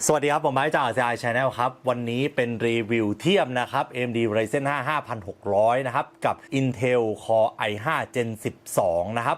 สวัสดีครับผมไม้จาก RCI Channel ครับวันนี้เป็นรีวิวเทียบนะครับ AMD Ryzen 5 5600 นะครับกับ Intel Core i5 Gen 12 นะครับ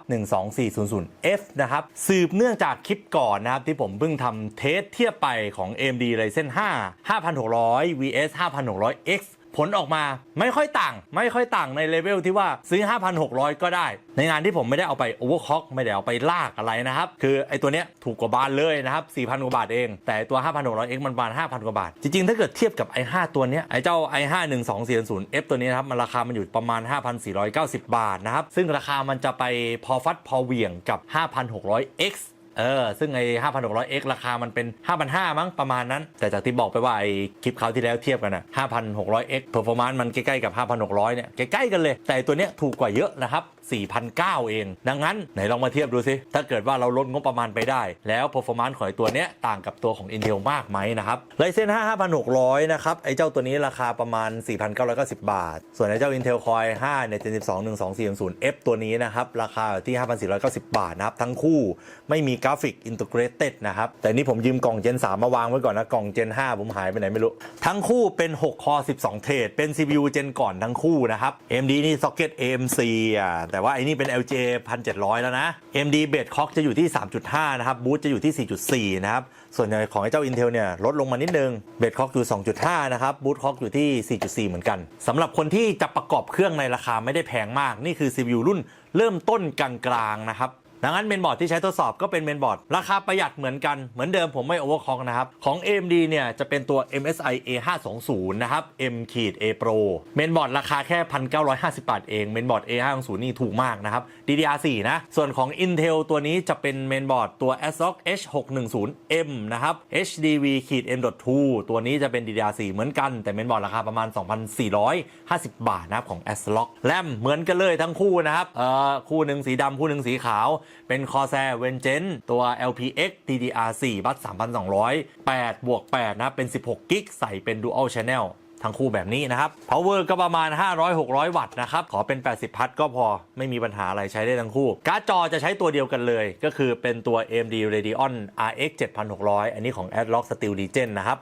12400F นะครับสืบเนื่องจากคลิปก่อนนะครับที่ผมเพิ่งทำเทสเทียบไปของ AMD Ryzen 5 5600 vs 5600X ผลออกมาไม่ค่อยต่างในเลเวลที่ว่าซื้อ 5,600 ก็ได้ในงานที่ผมไม่ได้เอาไปโอเวอร์คล็อกไม่ได้เอาไปลากอะไรนะครับคือไอตัวเนี้ยถูกกว่าบานเลยนะครับ 4,000 กว่าบาทเองแต่ตัว 5,600X มันบาน 5,000 กว่าบาทจริงๆถ้าเกิดเทียบกับ i5 ตัวเนี้ยไอเจ้า i5 12400F ตัวนี้นะครับมันราคามันอยู่ประมาณ 5,490 บาทนะครับซึ่งราคามันจะไปพอฟัดพอเหวี่ยงกับ 5,600Xซึ่งไอ้ 5,600X ราคามันเป็น 5,500 มั้งประมาณนั้นแต่จากที่บอกไปว่าไอ้คลิปคราวที่แล้วเทียบกันน่ะ 5,600X performance มันใกล้ๆกับ 5,600 เนี่ยใกล้ๆกันเลยแต่ตัวเนี้ยถูกกว่าเยอะนะครับ 4,900 เองดังนั้นไหนลองมาเทียบดูสิถ้าเกิดว่าเราลดงบประมาณไปได้แล้ว performance ของตัวเนี้ยต่างกับตัวของ Intel มากไหมนะครับ Ryzen 5 5,600 นะครับไอ้เจ้าตัวนี้ราคาประมาณ 4,990 บาทส่วนไอ้เจ้า Intel Core i5 เนี่ย Gen 12 12400F ตัวนี้นะครับราคาที่ 5,490 บาทนะครับทั้งคู่ไม่มีกราฟิก integrated นะครับแต่นี่ผมยืมกล่อง Gen 3 มาวางไว้ก่อนนะกล่อง Gen 5 ผมหายไปไหนไม่รู้ทั้งคู่เป็น6 Core 12 เทรดเป็น CPU Gen ก่อนทั้งคู่นะครับ AMD นี่ Socket AMC แต่ว่าไอ้นี่เป็น LGA 1,700 แล้วนะ AMD Base Clock จะอยู่ที่ 3.5 นะครับ Boost จะอยู่ที่ 4.4 นะครับส่วนใหญ่ของไอ้เจ้า Intel เนี่ยลดลงมานิดนึง Base Clock อยู่ 2.5 นะครับ Boost Clock อยู่ที่ 4.4 เหมือนกันสำหรับคนที่จะประกอบเครื่องในราคาไม่ได้แพงมากนี่คือ CPU รุ่นเริ่มต้นกลางๆนะครับดังนั้นเมนบอร์ดที่ใช้ทดสอบก็เป็นเมนบอร์ดราคาประหยัดเหมือนกันเหมือนเดิมผมไม่โอเวอร์คล็อกนะครับของ AMD เนี่ยจะเป็นตัว MSI A520 นะครับ M-A Pro เมนบอร์ดราคาแค่ 1,950 บาทเองเมนบอร์ด A520 นี่ถูกมากนะครับ DDR4 นะส่วนของ Intel ตัวนี้จะเป็นเมนบอร์ดตัว ASRock H610M นะครับ HDV-M.2 ตัวนี้จะเป็น DDR4 เหมือนกันแต่เมนบอร์ดราคาประมาณ 2,450 บาทนะครับของ ASRock แรมเหมือนกันเลยทั้งคู่นะครับคู่หนึ่งสีดำคู่หนึ่งสีขาวเป็น Corsair Vengeance ตัว LPX DDR4 บัส 3,200 8+8 นะครับเป็น 16 กิกใส่เป็น Dual Channel ทั้งคู่แบบนี้นะครับ Power ก็ประมาณ 500-600 วัตต์นะครับขอเป็น 80 พัทก็พอไม่มีปัญหาอะไรใช้ได้ทั้งคู่การ์ดจอจะใช้ตัวเดียวกันเลยก็คือเป็นตัว AMD Radeon RX 7600 อันนี้ของ ASRock Steel Legend นะครับ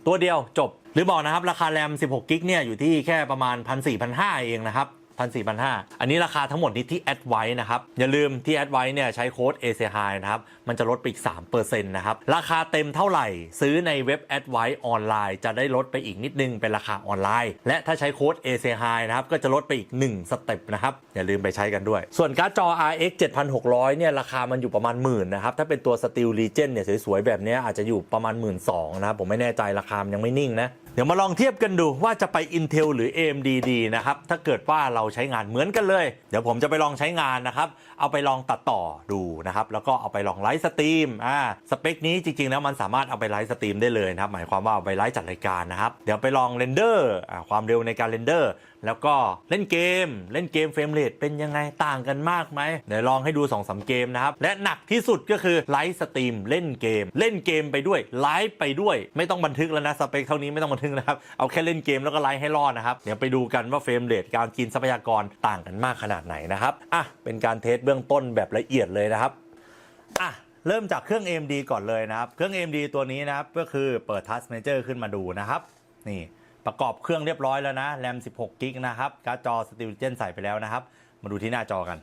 ตัวเดียวจบหรือบอกนะครับราคาแรม 16 กิกเนี่ยอยู่ที่แค่ประมาณ 1,400-1,500 เองนะครับ1,400-1,500 อันนี้ราคาทั้งหมดนี้ที่แอดไว้นะครับอย่าลืมที่แอดไว้เนี่ยใช้โค้ด ACHI นะครับมันจะลดไปอีก 3% นะครับราคาเต็มเท่าไหร่ซื้อในเว็บแอดไว้ออนไลน์จะได้ลดไปอีกนิดนึงเป็นราคาออนไลน์และถ้าใช้โค้ด ACHI นะครับก็จะลดไปอีก1สเต็ปนะครับอย่าลืมไปใช้กันด้วยส่วนการ์ดจอ RX 7600 เนี่ยราคามันอยู่ประมาณ 10,000 นะครับถ้าเป็นตัว Steel Legend เนี่ยสวยๆแบบนี้อาจจะอยู่ประมาณ 12,000 นะครับผมไม่แน่ใจราคามันยังไม่นิ่งนะเดี๋ยวมาลองเทียบกันดูว่าจะไป Intel หรือ AMD ดีนะครับถ้าเกิดว่าเราใช้งานเหมือนกันเลยเดี๋ยวผมจะไปลองใช้งานนะครับเอาไปลองตัดต่อดูนะครับแล้วก็เอาไปลองไลฟ์สตรีมสเปคนี้จริงๆแล้วมันสามารถเอาไปไลฟ์สตรีมได้เลยนะครับหมายความว่าเอาไปไลฟ์จัดรายการนะครับเดี๋ยวไปลองเรนเดอร์ความเร็วในการเรนเดอร์แล้วก็เล่นเกมเฟรมเรทเป็นยังไงต่างกันมากไหมเดี๋ยวลองให้ดู 2-3 เกมนะครับและหนักที่สุดก็คือไลฟ์สตรีมเล่นเกมไปด้วยไลฟ์ไปด้วยไม่ต้องบันทึกแล้วนะสเปคเท่านี้ไม่ต้องบันทึกนะครับเอาแค่เล่นเกมแล้วก็ไลฟ์ให้รอดนะครับเดี๋ยวไปดูกันว่าเฟรมเรทการกินทรัพยากรต่างกันมากขนาดไหนนะครับเป็นการเทสเบื้องต้นแบบละเอียดเลยนะครับเริ่มจากเครื่อง AMD ก่อนเลยนะครับเครื่อง AMD ตัวนี้นะครับก็คือเปิด Task Manager ขึ้นมาดูนะครับนี่ประกอบเครื่องเรียบร้อยแล้วนะแรม 16 กิกนะครับการ์ดจอ Steel Legend ใส่ไปแล้วนะครับมาดูที่หน้าจอกัน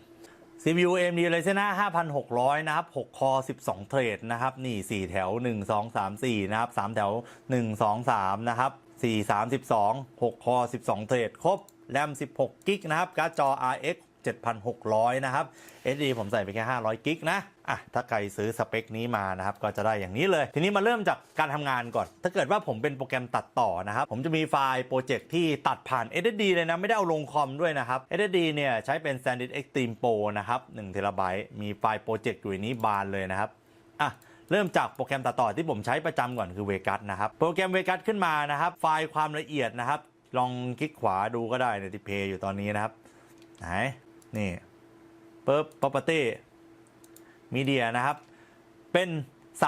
CPU AMD Ryzen 5 5600 นะครับ6 คอ 12 เทรดนะครับนี่4แถว1 2 3 4นะครับ3แถว1 2 3นะครับ4 3 12 6 คอ 12 เทรดครบแรม 16 กิกนะครับการ์ดจอ RX 7,600 นะครับ SD ผมใส่ไปแค่500 กิกนะถ้าใครซื้อสเปคนี้มานะครับก็จะได้อย่างนี้เลยทีนี้มาเริ่มจากการทำงานก่อนถ้าเกิดว่าผมเป็นโปรแกรมตัดต่อนะครับผมจะมีไฟล์โปรเจกต์ที่ตัดผ่าน SSD เลยนะไม่ได้เอาลงคอมด้วยนะครับ SSD เนี่ยใช้เป็น SanDisk Extreme Pro นะครับ1 TB มีไฟล์โปรเจกต์อยู่ในนี้บานเลยนะครับเริ่มจากโปรแกรมตัดต่อที่ผมใช้ประจำก่อนคือ Vegas นะครับโปรแกรม Vegas ขึ้นมานะครับไฟล์ความละเอียดนะครับลองคลิกขวาดูก็ได้ในที่เพย์อยู่ตอนนี้นะครับไหนนี่ปุ๊บ property media นะครับเป็น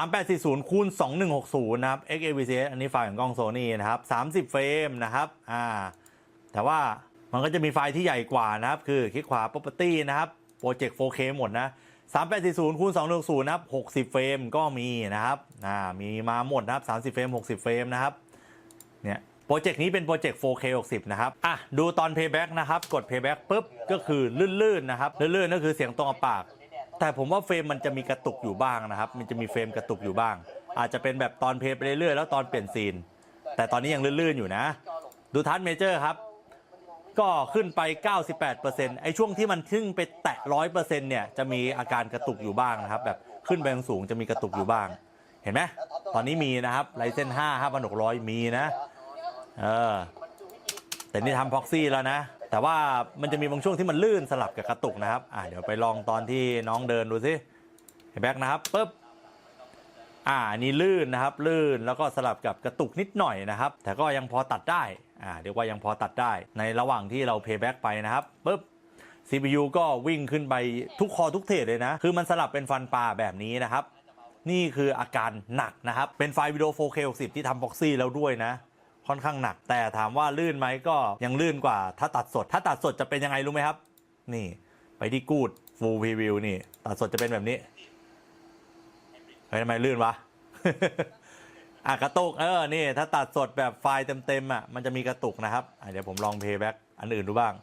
3840 คูณ 2160 นะครับ XAVCS อันนี้ไฟล์ของกล้อง Sony นะครับ30 เฟรมนะครับแต่ว่ามันก็จะมีไฟล์ที่ใหญ่กว่านะครับคือคลิกขวา property นะครับ project 4K หมดนะ 3840คูณ210นะครับ60เฟรมก็มีนะครับมีมาหมดนะครับ30เฟรม60เฟรมนะครับเนี่ยโปรเจกต์นี้เป็นโปรเจกต์ 4K 60นะครับดูตอน Playback นะครับกด Playback ปุ๊บก็คือลื่นๆนะครับลื่นๆก็คือเสียงตรงปากแต่ผมว่าเฟรมมันจะมีกระตุกอยู่บ้างนะครับมันจะมีเฟรมกระตุกอยู่บ้างอาจจะเป็นแบบตอนเพลย์ไปเรื่อยๆแล้วตอนเปลี่ยนซีนแต่ตอนนี้ยังลื่นๆอยู่นะดูทัชเมเจอร์ครับก็ขึ้นไป 98% ไอ้ช่วงที่มันขึ้นไปแตะ 100% เนี่ยจะมีอาการกระตุกอยู่บ้างนะครับแบบขึ้นไปสูงจะมีกระตุกอยู่บ้างเห็นไหมตอนนี้มีนะครับRyzen 5 5600มีนะแต่นี่ทำพ็อกซี่แล้วนะแต่ว่ามันจะมีบางช่วงที่มันลื่นสลับกับกระตุกนะครับเดี๋ยวไปลองตอนที่น้องเดินดูสิแบ็คนะครับปึ๊บนี่ลื่นนะครับลื่นแล้วก็สลับกับกระตุกนิดหน่อยนะครับแต่ก็ยังพอตัดได้เรียกว่ายังพอตัดได้ในระหว่างที่เราเพย์แบ็กไปนะครับปึ๊บ CPU ก็วิ่งขึ้นไปทุกคอทุกเทรดเลยนะคือมันสลับเป็นฟันปลาแบบนี้นะครับนี่คืออาการหนักนะครับเป็นไฟล์วิดีโอ 4K 60 ที่ทำพ็อกซี่แล้วด้วยนะค่อนข้างหนักแต่ถามว่าลื่นไหมก็ยังลื่นกว่าถ้าตัดสดจะเป็นยังไงรู้ไหมครับนี่ไปที่กูด Full Preview นี่ตัดสดจะเป็นแบบนี้ทำไมลื่นวะ กระตุกนี่ถ้าตัดสดแบบไฟล์เต็มมันจะมีกระตุกนะครับเดี๋ยวผมลองเพย์แบ็กอันอื่นดูบ้าง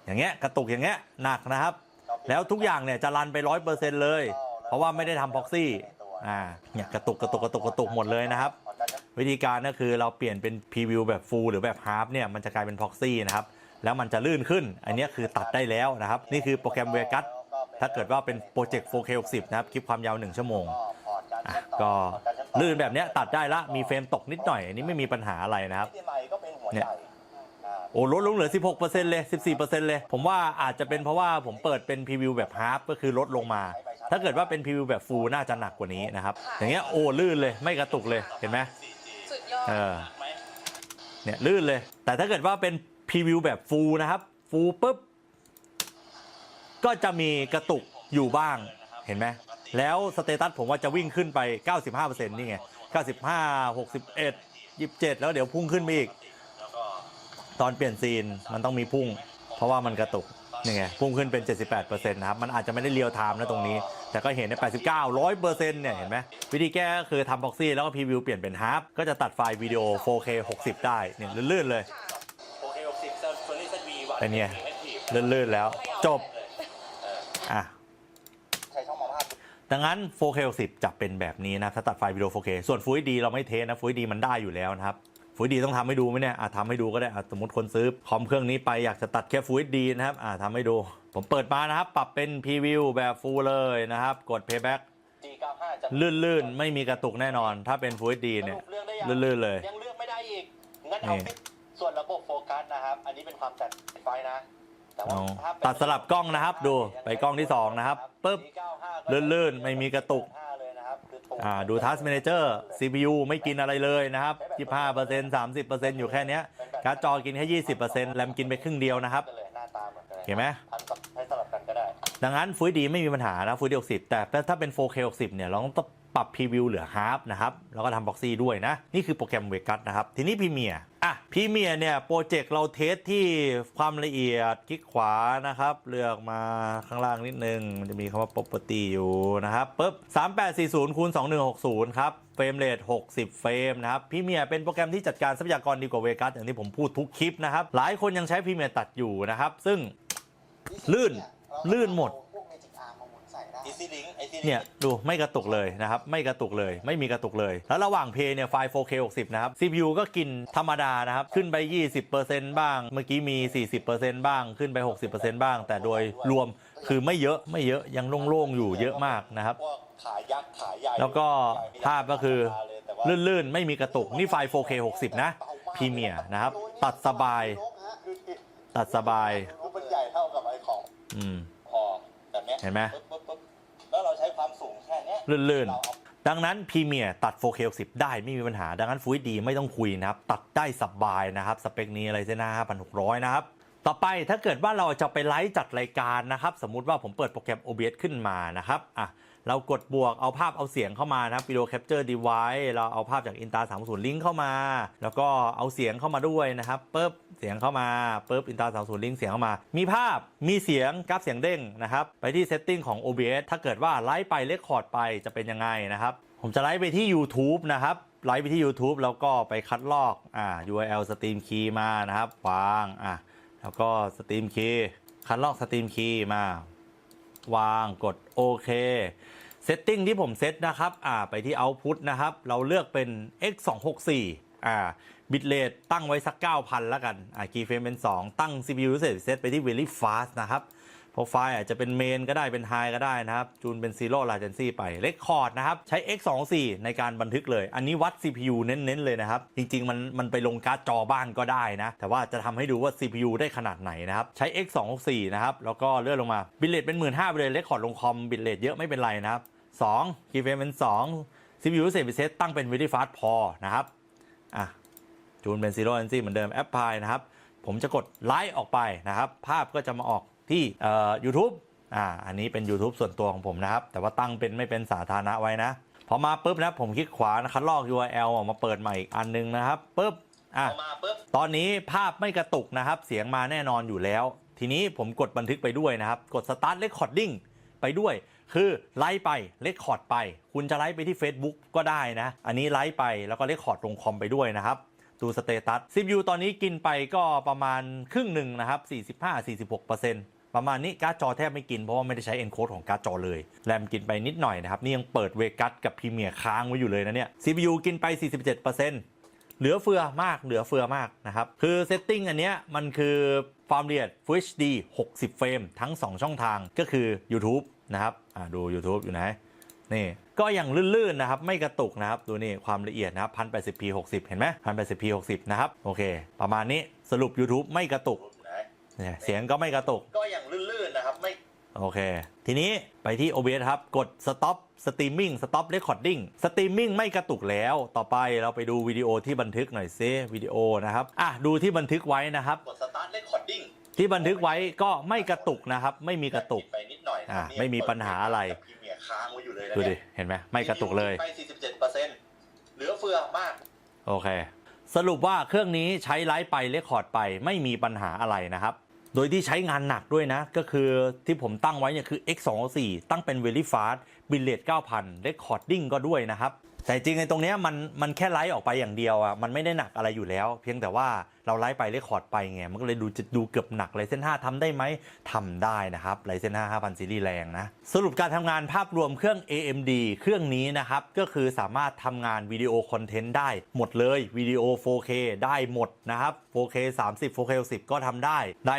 อย่างเงี้ยกระตุกอย่างเงี้ยหนักนะครับแล้วทุกอย่างเนี่ยจะรันไป 100% เลยเพราะว่าไม่ได้ทำพ็อกซี่เนี่ยกระตุกหมดเลยนะครับวิธีการก็คือเราเปลี่ยนเป็นพรีวิวแบบฟูลหรือแบบฮาร์ฟเนี่ยมันจะกลายเป็นพ็อกซี่นะครับแล้วมันจะลื่นขึ้นอันนี้คือตัดได้แล้วนะครับนี่คือโปรแกรมเวกัสถ้าเกิดว่าเป็นโปรเจกต์ 4K 60 นะครับคลิปความยาว1ชั่วโมงก็ลื่นแบบนี้ตัดได้ละมีเฟรมตกนิดหน่อยอันนี้ไม่มีปัญหาอะไรนะครับเนี่ยลดลงเหลือ 16% เลย 14% เลยผมว่าอาจจะเป็นเพราะว่าผมเปิดเป็นพรีวิวแบบฮาร์ฟก็คือลดลงมาถ้าเกิดว่าเป็นพรีวิวแบบฟูลน่าจะหนักกว่านี้นะครับอย่างเงี้ยลื่นเลยไม่กระตุกเลยเห็นไหมเนี่ยลื่นเลยแต่ถ้าเกิดว่าเป็นพรีวิวแบบฟูลนะครับฟูลปุ๊บก็จะมีกระตุกอยู่บ้างเห็นไหมแล้วสเตตัสผมว่าจะวิ่งขึ้นไป 95% นี่ไง 95 61 27แล้วเดี๋ยวพุ่งขึ้นไปอีกตอนเปลี่ยนซีนมันต้องมีพุ่งเพราะว่ามันกระตุกนี่ไงพุ่งขึ้นเป็น 78% นะครับมันอาจจะไม่ได้เรียลไทม์นะตรงนี้แต่ก็เห็นใน 89 100% เนี่ยเห็นไหมวิธีแก้ก็คือทำพ็อกซี่แล้วก็พรีวิวเปลี่ยนเป็นฮาร์ฟก็จะตัดไฟล์วิดีโอ 4K 60 ได้เนี่ยลื่นๆเลย 4K 60 เป็นไงลื่นๆแล้วจบดังนั้น 4K 60 จะเป็นแบบนี้นะถ้าตัดไฟล์วิดีโอ 4K ส่วน Full HD เราไม่เทสนะ Full HD มันได้อยู่แล้วนะครับ Full HD ต้องทำให้ดูไหมเนี่ยทำให้ดูก็ได้สมมติคนซื้อคอมเครื่องนี้ไปอยากจะตัดแค่ Full HD นะครับทำให้ดูผมเปิดมานะครับปรับเป็นพรีวิวแบบ Full เลยนะครับกด Playback ลื่นๆไม่มีกระตุกแน่นอนถ้าเป็น Full HD เนี่ยลื่นๆเลยยังเลือกไม่ได้อีกงั้นเอาส่วนระบบโฟกัสนะครับอันนี้เป็นความตัดไฟนะตัดสลับกล้องนะครับดูไปกล้องที่2นะครับปึ๊บลื่นๆไม่มีกระตุกดู Task Manager CPU ไม่กินอะไรเลยนะครับ 25% 30% อยู่แค่นี้การ์ดจอกินแค่ 20% แรมกินไปครึ่งเดียวนะครับเห็นไหมดังนั้น Full HD ไม่มีปัญหานะ Full HD 60แต่ถ้าเป็น 4K 60เนี่ยเราต้องปรับพรีวิวเหลือฮาร์ฟนะครับแล้วก็ทำบ็อกซี่ด้วยนะนี่คือโปรแกรมเวกัสนะครับทีนี้พรีเมียร์พรีเมียร์เนี่ยโปรเจกต์เราเทสที่ความละเอียดคลิกขวานะครับเลือกมาข้างล่างนิดนึงมันจะมีคำว่า property อยู่นะครับปึ๊บ3840คูณ2160ครับเฟรมเรท60เฟรมนะครับพรีเมียร์เป็นโปรแกรมที่จัดการทรัพยากรดีกว่าเวกัสอย่างที่ผมพูดทุกคลิปนะครับหลายคนยังใช้พรีเมียร์ตัดอยู่นะครับซึ่งลื่นหมดเนี่ยดูไม่กระตุกเลยนะครับไม่กระตุกเลยไม่มีกระตุกเลยแล้วระหว่างเพย์เนี่ยไฟล์ 4K 60นะครับ CPU ก็กินธรรมดานะครับขึ้นไป 20% บ้างเมื่อกี้มี 40% บ้างขึ้นไป 60% บ้างแต่โดยรวมคือไม่เยอะยังโล่งๆอยู่เยอะมากนะครับแล้วก็ภาพก็คือลื่นๆไม่มีกระตุกนี่ไฟล์ 4K 60นะพรีเมียร์นะครับตัดสบายเห็นไหมแล้วเราใช้ความสูงแค่นี้ลื่นๆดังนั้นพรีเมียร์ตัด 4K 60 ได้ไม่มีปัญหาดังนั้น Full HD ไม่ต้องคุยนะครับตัดได้สบายนะครับสเปคนี้อะไรเส้นหน้า 5,600 นะครับต่อไปถ้าเกิดว่าเราจะไปไลฟ์จัดรายการนะครับสมมุติว่าผมเปิดโปรแกรม OBS ขึ้นมานะครับ เรากดบวกเอาภาพเอาเสียงเข้ามานะครับ Video Capture Device เราเอาภาพจาก Insta30 ลิงก์เข้ามาแล้วก็เอาเสียงเข้ามาด้วยนะครับปึ๊บเสียงเข้ามาปึ๊บ Insta30 ลิงก์เสียงเข้ามามีภาพมีเสียงกราฟเสียงเด้งนะครับไปที่ Setting ของ OBS ถ้าเกิดว่าไลฟ์ไปเรคคอร์ดไปจะเป็นยังไงนะครับผมจะไลฟ์ไปที่ YouTube นะครับไลฟ์ไปที่ YouTube แล้วก็ไปคัดลอกURL Stream Key มานะครับวางแล้วก็ Stream Key คัดลอก Stream Key มาวางกดโอเคเซตติ้งที่ผมเซตนะครับไปที่ Output นะครับเราเลือกเป็น x264บิตเรทตั้งไว้สัก 9,000 แล้วกันคีย์เฟรมเป็น 2 ตั้ง CPU usage เซตไปที่ very fast นะครับโปรไฟล์อาจจะเป็นเมนก็ได้เป็นไฮก็ได้นะครับจูนเป็น zero latency ไป record นะครับใช้ x264 ในการบันทึกเลยอันนี้วัด CPU เน้นๆเลยนะครับจริงๆมันไปลงการ์ดจอบ้างก็ได้นะแต่ว่าจะทำให้ดูว่า CPU ได้ขนาดไหนนะครับใช้ x264 นะครับแล้วก็เลื่อนลงมาบิตเรทเป็น 15,000 ไปเลย record ลงคอมบิตเรทเยอะไม่เป็นไรนะครับ2 key frame เป็น 2 CPU usage เซตตั้งเป็น very fast พอนะครับจูนเป็น zero latency เหมือนเดิม apply นะครับผมจะกดไลค์ออกไปนะครับภาพก็จะมาออกที่YouTube อันนี้เป็น YouTube ส่วนตัวของผมนะครับแต่ว่าตั้งเป็นไม่เป็นสาธารณะไว้นะพอมาปุ๊บนะผมคลิกขวาคัดลอก URL ออกมาเปิดใหม่อีกอันนึงนะครับปุ๊บตอนนี้ภาพไม่กระตุกนะครับเสียงมาแน่นอนอยู่แล้วทีนี้ผมกดบันทึกไปด้วยนะครับกด Start Recording ไปด้วยคือไลฟ์ไปเรคคอร์ดไปคุณจะไลฟ์ไปที่ Facebook ก็ได้นะอันนี้ไลฟ์ไปแล้วก็เรคคอร์ดลงคอมไปด้วยนะครับดูสเตตัส CPU ตอนนี้กินไปก็ประมาณครึ่งหนึ่งนะครับ 45-46% ประมาณนี้การ์ดจอแทบไม่กินเพราะว่าไม่ได้ใช้ encode ของการ์ดจอเลยแรมกินไปนิดหน่อยนะครับนี่ยังเปิดเวกัสกับพรีเมียร์ค้างไว้อยู่เลยนะเนี่ย CPU กินไป 47% เหลือเฟือมากนะครับคือเซตติ้งอันเนี้ยมันคือความละเอียด Full HD 60 เฟรมทั้ง2ช่องทางก็คือ YouTube นะครับดู YouTube อยู่ไหนนี่ก็อย่างลื่นๆนะครับไม่กระตุกนะครับดูนี่ความละเอียดนะครับ 1080p 60 เห็นไหม 1080p 60 นะครับโอเคประมาณนี้สรุป YouTube ไม่กระตุกเนี่ยเสียงก็ไม่กระตุกก็อย่างลื่นๆนะครับไม่โอเคทีนี้ไปที่ OBS ครับกด Stop Streaming Stop Recording Streaming ไม่กระตุกแล้วต่อไปเราไปดูวิดีโอที่บันทึกหน่อยซิวิดีโอนะครับดูที่บันทึกไว้นะครับกด Start Recording ที่บันทึกไว้ก็ไม่กระตุกนะครับไม่มีกระตุกไปนิดหน่อยไม่มีปัญหาอะไรค้างไว้อยู่เลยนะดูดิเห็นไหมไม่กระตุกเลยไป 47% เหลือเฟือมากโอเคสรุปว่าเครื่องนี้ใช้ไลฟ์ไปเรคคอร์ดไปไม่มีปัญหาอะไรนะครับโดยที่ใช้งานหนักด้วยนะก็คือที่ผมตั้งไว้เนี่ยคือ x264 ตั้งเป็น very fast บิตเรท 9,000 recording ก็ด้วยนะครับแต่จริงในตรงนี้มันแค่ไลฟ์ออกไปอย่างเดียวมันไม่ได้หนักอะไรอยู่แล้วเพียงแต่ว่าเราไลฟ์ไปเรคคอร์ดไปไงมันก็เลยดูเกือบหนักRyzen 5ทำได้ไหมทำได้นะครับRyzen 5 5000 ซีรีส์แรงนะสรุปการทำงานภาพรวมเครื่อง AMD เครื่องนี้นะครับก็คือสามารถทำงานวิดีโอคอนเทนต์ได้หมดเลยวิดีโอ 4K ได้หมดนะครับ 4K 30 4K 60ก็ทำได้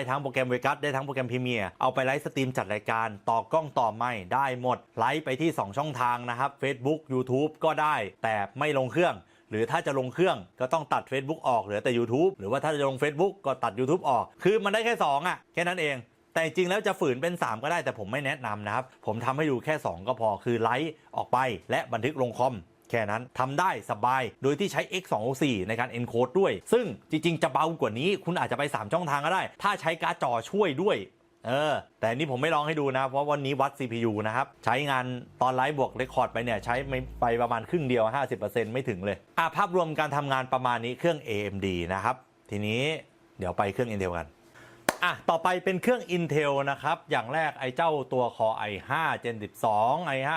ทั้งโปรแกรม Vegas ได้ทั้งโปรแกรม Premiere เอาไปไลฟ์สตรีมจัดรายการต่อกล้องต่อไมค์ได้หมดไลฟ์ไปที่2ช่องทางนะครับ Facebook YouTube ก็ได้แต่ไม่ลงเครื่องหรือถ้าจะลงเครื่องก็ต้องตัด Facebook ออกเหลือแต่ YouTube หรือว่าถ้าจะลง Facebook ก็ตัด YouTube ออกคือมันได้แค่2แค่นั้นเองแต่จริงแล้วจะฝืนเป็น3ก็ได้แต่ผมไม่แนะนำนะครับผมทำให้ดูแค่2ก็พอคือไลฟ์ออกไปและบันทึกลงคอมแค่นั้นทำได้สบายโดยที่ใช้ x264 ในการ encode ด้วยซึ่งจริงๆจะเบากว่านี้คุณอาจจะไป3ช่องทางก็ได้ถ้าใช้การ์ดจอช่วยด้วยแต่นี่ผมไม่ลองให้ดูนะเพราะวันนี้วัด CPU นะครับใช้งานตอนไลฟ์บวกเรคคอร์ดไปเนี่ยใช้ไปประมาณครึ่งเดียว 50% ไม่ถึงเลยภาพรวมการทำงานประมาณนี้เครื่อง AMD นะครับทีนี้เดี๋ยวไปเครื่อง Intel กันต่อไปเป็นเครื่อง Intel นะครับอย่างแรกไอ้เจ้าตัว Core i5 Gen 12 i5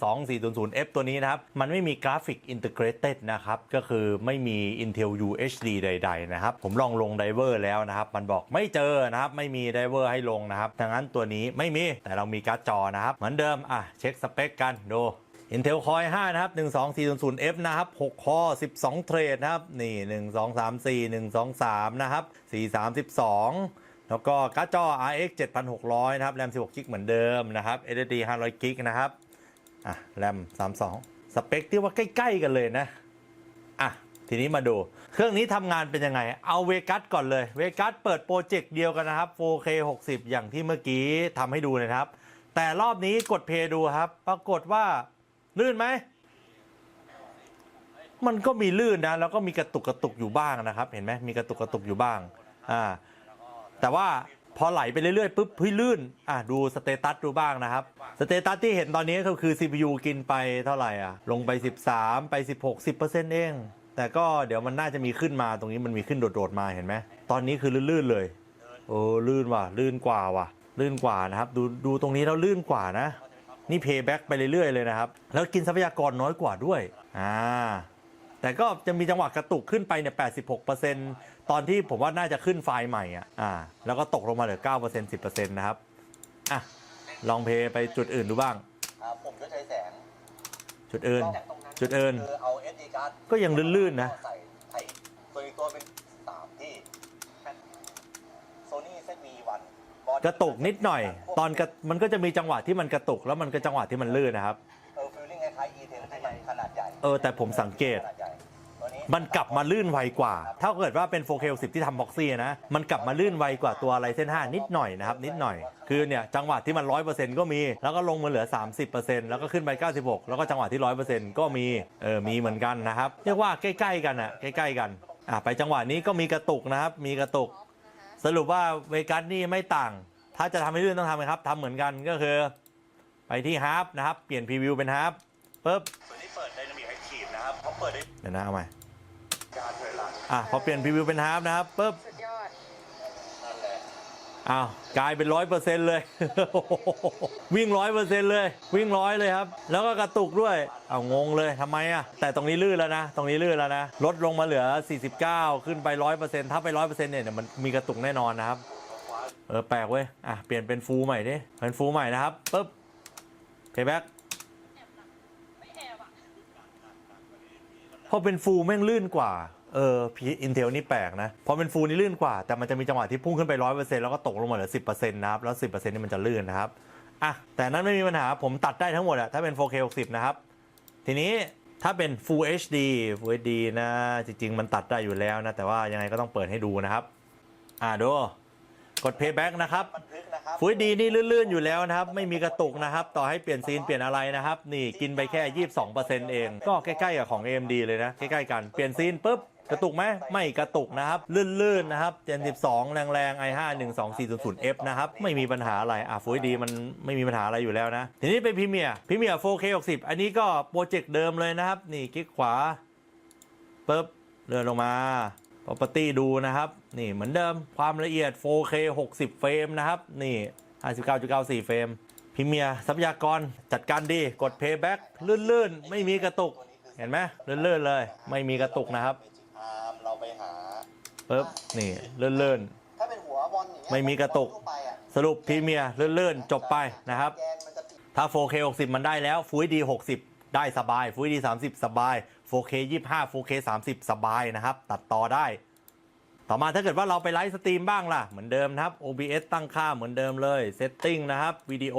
12400F ตัวนี้นะครับมันไม่มีกราฟิก Integrated นะครับก็คือไม่มี Intel UHD ใดๆนะครับผมลองลงไดเวอร์แล้วนะครับมันบอกไม่เจอนะครับไม่มีไดเวอร์ให้ลงนะครับดังนั้นตัวนี้ไม่มีแต่เรามีการ์ดจอนะครับเหมือนเดิมเช็คสเปคกันดู Intel Core i5 นะครับ 12400F นะครับ6 Core 12 เทรดนะครับนี่1 2 3 4 1 2 3นะครับ4 32แล้วก็การ์ดจอ RX 7600นะครับแรม16 GB เหมือนเดิมนะครับ SSD 500 GB นะครับแรม32สเปคที่ว่าใกล้ๆกันเลยนะทีนี้มาดูเครื่องนี้ทำงานเป็นยังไงเอาเวกัสก่อนเลยเวกัสเปิดโปรเจกต์เดียวกันนะครับ 4K 60 อย่างที่เมื่อกี้ทำให้ดูนะครับแต่รอบนี้กดเพย์ดูครับปรากฏว่าลื่นไหมมันก็มีลื่นนะแล้วก็มีกระตุกอยู่บ้างนะครับเห็นไหมมีกระตุกอยู่บ้างแต่ว่า พอไหลไปเรื่อยๆปุ๊บเฮ้ยลื่นดูสเตตัสดูบ้างนะครับสเตตัสที่เห็นตอนนี้ก็คือ CPU กินไปเท่าไหร่ลงไป13ไป16 10%เองแต่ก็เดี๋ยวมันน่าจะมีขึ้นมาตรงนี้มันมีขึ้นโดดๆมาเห็นไหมตอนนี้คือลื่นๆเลยลื่นว่ะลื่นกว่านะครับดูตรงนี้แล้วลื่นกว่านะนี่เพย์แบ็กไปเรื่อยๆเลยนะครับแล้วกินทรัพยากรน้อยกว่าด้วยแต่ก็จะมีจังหวะกระตุกขึ้นไปเนี่ย 86%ตอนที่ผมว่าน่าจะขึ้นไฟล์ใหม่แล้วก็ตกลงมาเหลือ 9% 10% นะครับลองเพย์ไปจุดอื่นดูบ้างผมก็ใช้แสงจุดอื่นคือเอา SD card ก็ยังลื่นๆนะใส่ส่วนอีกตัวเป็น3ที่ Sony ZV-1 กระตุกนิดหน่อยตอนมันก็จะมีจังหวะที่มันกระตุกแล้วมันก็จังหวะที่มันลื่นนะครับฟีลลิ่งคล้ายๆ E10 ที่มันขนาดใหญ่แต่ผมสังเกตมันกลับมาลื่นไวกว่าถ้าเกิดว่าเป็น 4K 60ที่ทำบ็อกซี่นะมันกลับมาลื่นไวกว่าตัว Ryzen 5นิดหน่อยนะครับนิดหน่อยคือเนี่ยจังหวะที่มัน 100% ก็มีแล้วก็ลงมาเหลือ 30% แล้วก็ขึ้นไป 96 แล้วก็จังหวะที่ 100% ก็มีมีเหมือนกันนะครับเรียกว่าใกล้ๆกันใกล้ๆกันไปจังหวะนี้ก็มีกระตุกนะครับมีกระตุกสรุปว่าเวกัสนี่ไม่ต่างถ้าจะทำให้ลื่นต้องทำไหมครับทำเหมือนกันก็คือไปที่ฮาร์ปนะครับเปลี่ยนพรีวิวเป็นฮาร์ปปุ๊บตัวนี้เปิด Dynamic Active นะครับเขาเปิดได้เดี๋ยวนะเอาใหม่การถอยหลังพอเปลี่ยนพรีวิวเป็นฮาร์ปนะครับปุ๊บสุดยอดนั่นแหละกลายเป็น 100% เลย วิ่ง 100% เลยวิ่ง100เลยครับแล้วก็กระตุกด้วยงงเลยทำไมแต่ตรงนี้ลื่นแล้วนะลดลงมาเหลือ49ขึ้นไป 100% ถ้าไป 100% เนี่ยมันมีกระตุกแน่นอนนะครับแปลกเว้ยเปลี่ยนเป็นฟูลใหม่ดิเป็นฟูลใหม่นะครับปุ๊บเพย์แบ็กพอเป็นฟูลแม่งลื่นกว่าIntel นี่แปลกนะพอเป็นฟูลนี่ลื่นกว่าแต่มันจะมีจังหวะที่พุ่งขึ้นไป 100% แล้วก็ตกลงมาเหลือ 10% นะครับแล้ว 10% นี่มันจะลื่นนะครับแต่นั้นไม่มีปัญหาผมตัดได้ทั้งหมดถ้าเป็น 4K 60นะครับทีนี้ถ้าเป็น Full HD นะจริงๆมันตัดได้อยู่แล้วนะแต่ว่ายังไงก็ต้องเปิดให้ดูนะครับดูกด Playback นะครับ Full HD นี่ลื่นๆอยู่แล้วนะครับไม่มีกระตุกนะครับต่อให้เปลี่ยนซีนเปลี่ยนอะไรนะครับนี่กินไปแค่ 22% เองก็ใกล้ๆกับของ AMD เลยนะใกล้ๆกันเปลี่ยนซีนปุ๊บกระตุกไหมไม่กระตุกนะครับลื่นๆนะครับ Gen 12 แรงๆ i5 12400F นะครับไม่มีปัญหาอะไรFull HD มันไม่มีปัญหาอะไรอยู่แล้วนะทีนี้เป็นพรีเมียร์ 4K 60อันนี้ก็โปรเจกต์เดิมเลยนะครับนี่คลิกขวาปุ๊บเลื่อนลงมาProperty ดูนะครับนี่เหมือนเดิมความละเอียด 4K 60 เฟรมนะครับนี่ 59.94 เฟรมพรีเมียร์ทรัพยากรจัดการดีกด Playback ลื่นๆไม่มีกระตุกเห็นไหมลื่นๆเลยไม่มีกระตุกนะครับเราไปหาปุ๊บนี่ลื่นๆถ้าเป็นหัวบอลอย่างเงี้ยไม่มีกระตุกสรุปพรีเมียร์ลื่นๆจบไปนะครับถ้า 4K 60 มันได้แล้ว Full HD 60 ได้สบาย Full HD 30 สบาย 4K 25 4K 30 สบายนะครับตัดต่อได้ต่อมาถ้าเกิดว่าเราไปไลฟ์สตรีมบ้างล่ะเหมือนเดิมนะครับ OBS ตั้งค่าเหมือนเดิมเลย Setting นะครับวิดีโอ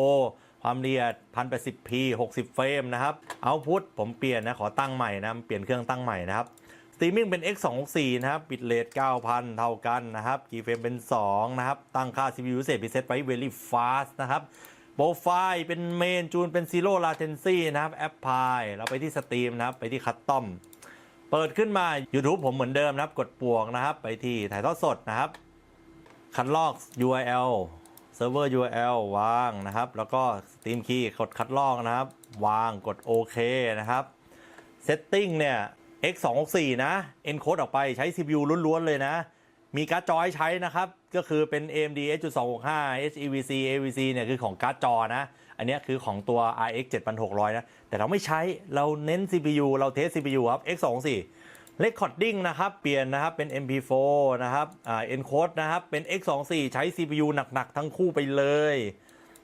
ความละเอียด 1080p 60 เฟรมนะครับ Output ผมเปลี่ยนนะขอตั้งใหม่นะเปลี่ยนเครื่องตั้งใหม่นะครับ Streaming เป็น X264 นะครับ Bitrate 9,000 เท่ากันนะครับกี่เฟรมเป็น2นะครับตั้งค่า CPU usage preset ไว้ very fast นะครับโปรไฟล์เป็น Main จูนเป็น Zero Latency นะครับ Apply เราไปที่สตรีมนะครับไปที่ Customเปิดขึ้นมา YouTube ผมเหมือนเดิมนะครับกดป่วงนะครับไปที่ถ่ายทอดสดนะครับคัดลอก URL Server URL วางนะครับแล้วก็ Stream Key กดคัดลอกนะครับวางกดโอเคนะครับ Setting เนี่ย X264 นะ Encode ออกไปใช้ CPU ล้วนๆเลยนะมีการ์ดจอให้ใช้นะครับก็คือเป็น AMD H.265 HEVC AVC เนี่ยคือของการ์ดจอนะอันนี้คือของตัว RX 7600 นะแต่เราไม่ใช้เราเน้น CPU เราเทส CPU ครับ X24 Recording นะครับเปลี่ยนนะครับเป็น MP4 นะครับEncode นะครับเป็น X24 ใช้ CPU หนักๆทั้งคู่ไปเลย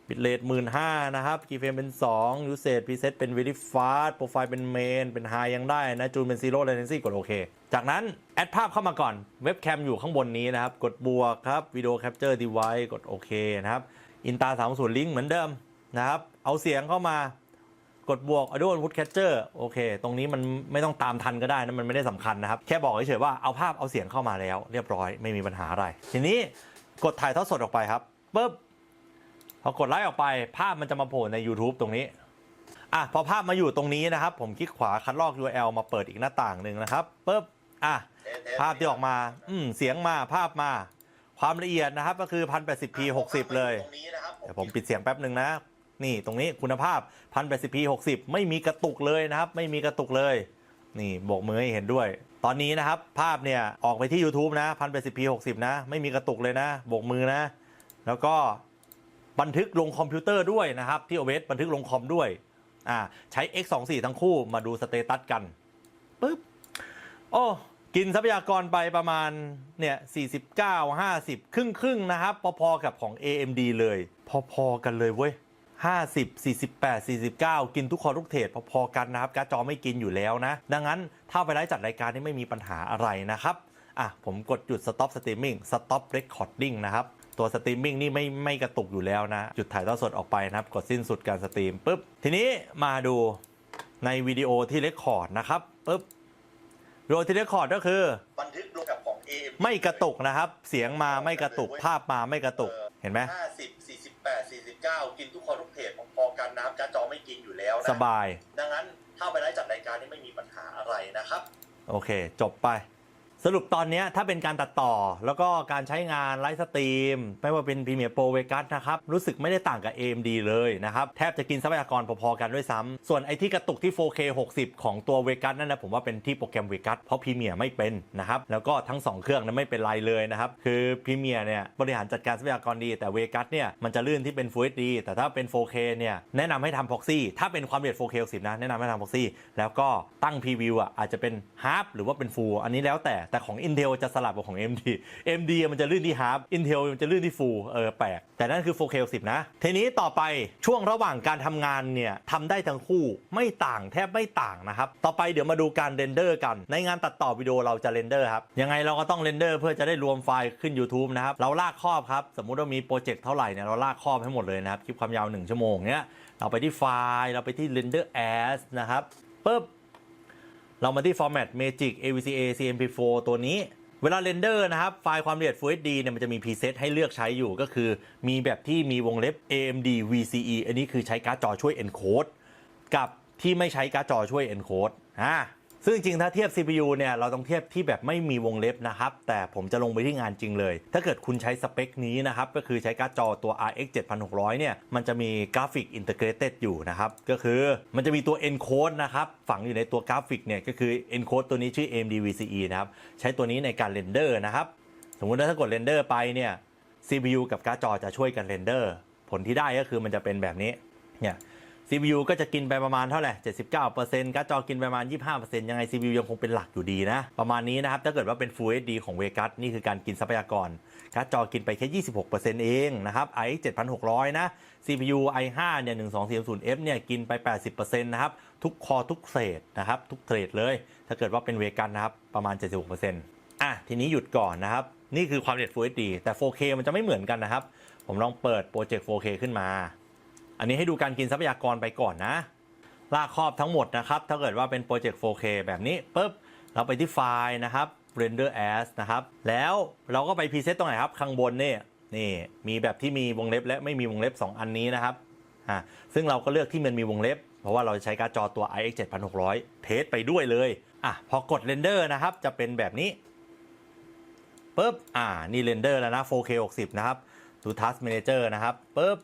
Bitrate 15,000 นะครับกี่เฟรมเป็น2 Usage Preset เป็น Very Fast Profile เป็น Main เป็น High ยังได้นะจูนเป็น Zero Latency กดโอเคจากนั้นแอดภาพเข้ามาก่อนเว็บแคมอยู่ข้างบนนี้นะครับกดบวกครับ Video Capture Device กดโอเคนะครับ Insta30 Link เหมือนเดิมนะครับเอาเสียงเข้ามากดบวก Audio Input Catcher โอเคตรงนี้มันไม่ต้องตามทันก็ได้นะมันไม่ได้สำคัญนะครับแค่บอกเฉยๆว่าเอาภาพเอาเสียงเข้ามาแล้วเรียบร้อยไม่มีปัญหาอะไรทีนี้กดถ่ายทอดสดออกไปครับปุ๊บพอกดไลค์ออกไปภาพมันจะมาโผล่ใน YouTube ตรงนี้พอภาพมาอยู่ตรงนี้นะครับผมคลิกขวาคัดลอก URL มาเปิดอีกหน้าต่างหนึ่งนะครับปุ๊บภาพที่ออกมาเสียงมาภาพมา ความละเอียดนะครับก็คือ 1080p 60 เลย ตรงนี้นะครับ เดี๋ยวผมปิดเสียงแป๊บหนึ่งนะ นี่ตรงนี้คุณภาพ 1080p 60 ไม่มีกระตุกเลยนะครับ ไม่มีกระตุกเลย นี่โบกมือให้เห็นด้วย ตอนนี้นะครับภาพเนี่ยออกไปที่ YouTube นะ 1080p 60 นะ ไม่มีกระตุกเลยนะโบกมือนะ แล้วก็บันทึกลงคอมพิวเตอร์ด้วยนะครับที่ OBS บันทึกลงคอมด้วยใช้ X24 ทั้งคู่มาดูสเตตัสกันปึ๊บโอ้กินทรัพยากรไปประมาณเนี่ย49 50ครึ่งนะครับพอๆกับของ AMD เลยพอๆกันเลยเว้ย50 48 49กินทุกคอทุกเทรดพอๆกันนะครับการ์ดจอไม่กินอยู่แล้วนะดังนั้นถ้าไปไลฟ์จัดรายการนี่ไม่มีปัญหาอะไรนะครับผมกดหยุด stop streaming stop recording นะครับตัวสตรีมมิ่งนี่ไม่กระตุกอยู่แล้วนะจุดถ่ายทอดสดออกไปนะครับกดสิ้นสุดการสตรีมปุ๊บทีนี้มาดูในวิดีโอที่เรคคอร์ดนะครับปุ๊บวิดีโอที่เรคคอร์ดก็คือบันทึกลงกับของ AMD ไม่กระตุกนะครับเสียงมาไม่กระตุกภาพมาไม่กระตุกเห็นไหม50 48 49กินทุกคอทุกเทรดพอๆกันนะครับการ์ดจอไม่กินอยู่แล้วนะสบายดังนั้นถ้าไปไลฟ์จัดรายการนี่ไม่มีปัญหาอะไรนะครับโอเคจบไปสรุปตอนนี้ถ้าเป็นการตัดต่อแล้วก็การใช้งานไลฟ์สตรีมไม่ว่าเป็น Premiere Pro Vegas นะครับรู้สึกไม่ได้ต่างกับ AMD เลยนะครับแทบจะกินทรัพยากรพอๆกันด้วยซ้ำส่วนไอ้ที่กระตุกที่ 4K 60 ของตัว Vegas นั่นนะผมว่าเป็นที่โปรแกรม Vegas เพราะ Premiere ไม่เป็นนะครับแล้วก็ทั้ง2เครื่องนั้นไม่เป็นไรเลยนะครับคือ Premiere เนี่ยบริหารจัดการทรัพยากรดีแต่ Vegas เนี่ยมันจะลื่นที่เป็น Full HD แต่ถ้าเป็น 4K เนี่ยแนะนำให้ทำ Proxy ถ้าเป็นความละเอียด 4K 60 นะแนะนำให้ทำ Proxy แล้วก็ตั้ง Preview อาจจะเป็น Half หรือว่าเป็น Full อันนี้แล้วแต่ของ Intel จะสลับกับของ AMD มันจะลื่นที่ Half Intel มันจะลื่นที่ Full แปลกแต่นั่นคือ 4K 60 นะทีนี้ต่อไปช่วงระหว่างการทำงานเนี่ยทำได้ทั้งคู่ไม่ต่างแทบไม่ต่างนะครับต่อไปเดี๋ยวมาดูการเรนเดอร์กันในงานตัดต่อวิดีโอเราจะเรนเดอร์ครับยังไงเราก็ต้องเรนเดอร์เพื่อจะได้รวมไฟล์ขึ้น YouTube นะครับเราลากครอบครับสมมุติว่ามีโปรเจกต์เท่าไหร่เนี่ยเราลากครอบให้หมดเลยนะครับคลิปความยาว1ชั่วโมงเนี้ยเราไปที่ไฟล์เราไปที่ render as นะครับปึ๊บเรามาที่ format magic avca cmp4 ตัวนี้เวลาเรนเดอร์นะครับไฟล์ความละเอียด Full HD เนี่ยมันจะมี preset ให้เลือกใช้อยู่ก็คือมีแบบที่มีวงเล็บ AMD VCE อันนี้คือใช้การ์ดจอช่วย encode กับที่ไม่ใช้การ์ดจอช่วย encode ซึ่งจริงถ้าเทียบ CPU เนี่ยเราต้องเทียบที่แบบไม่มีวงเล็บนะครับแต่ผมจะลงไปที่งานจริงเลยถ้าเกิดคุณใช้สเปคนี้นะครับก็คือใช้การ์ดจอตัว RX 7600เนี่ยมันจะมีกราฟิก integrated อยู่นะครับก็คือมันจะมีตัว encode นะครับฝังอยู่ในตัวกราฟิกเนี่ยก็คือ encode ตัวนี้ชื่อ AMD VCE นะครับใช้ตัวนี้ในการเรนเดอร์นะครับสมมุติว่าถ้ากดเรนเดอร์ไปเนี่ย CPU กับการ์ดจอจะช่วยกันเรนเดอร์ผลที่ได้ก็คือมันจะเป็นแบบนี้เนี่ย CPU ก็จะกินไปประมาณเท่าไหร่ 79% การ์ดจอกินไปประมาณ 25% ยังไง CPU ยังคงเป็นหลักอยู่ดีนะประมาณนี้นะครับถ้าเกิดว่าเป็น Full HD ของ Vegas นี่คือการกินทรัพยากรการ์ดจอกินไปแค่ 26% เองนะครับ RX 7600 นะ CPU i5 เนี่ย 12400F เนี่ยกินไป 80% นะครับทุกคอทุกเทรดนะครับทุกเทรดเลยถ้าเกิดว่าเป็น Vegas นะครับประมาณ 76% ทีนี้หยุดก่อนนะครับนี่คือความละเอียด Full HD แต่ 4K มันจะไม่เหมือนกันนะครับผมลองเปิดโปรเจกต์ 4K ขึ้นมาอันนี้ให้ดูการกินทรัพยากรไปก่อนนะลากครอบทั้งหมดนะครับถ้าเกิดว่าเป็นโปรเจกต์ 4K แบบนี้ปุ๊บเราไปที่ไฟล์นะครับ render as นะครับแล้วเราก็ไป preset ตรงไหนครับข้างบนนี่มีแบบที่มีวงเล็บและไม่มีวงเล็บ2อันนี้นะครับซึ่งเราก็เลือกที่มันมีวงเล็บเพราะว่าเราใช้การ์ดจอตัว RX 7600เทสไปด้วยเลยพอกด render นะครับจะเป็นแบบนี้ปุ๊บนี่ render แล้วนะ 4K 60 นะครับดู task manager นะครับปุ๊บ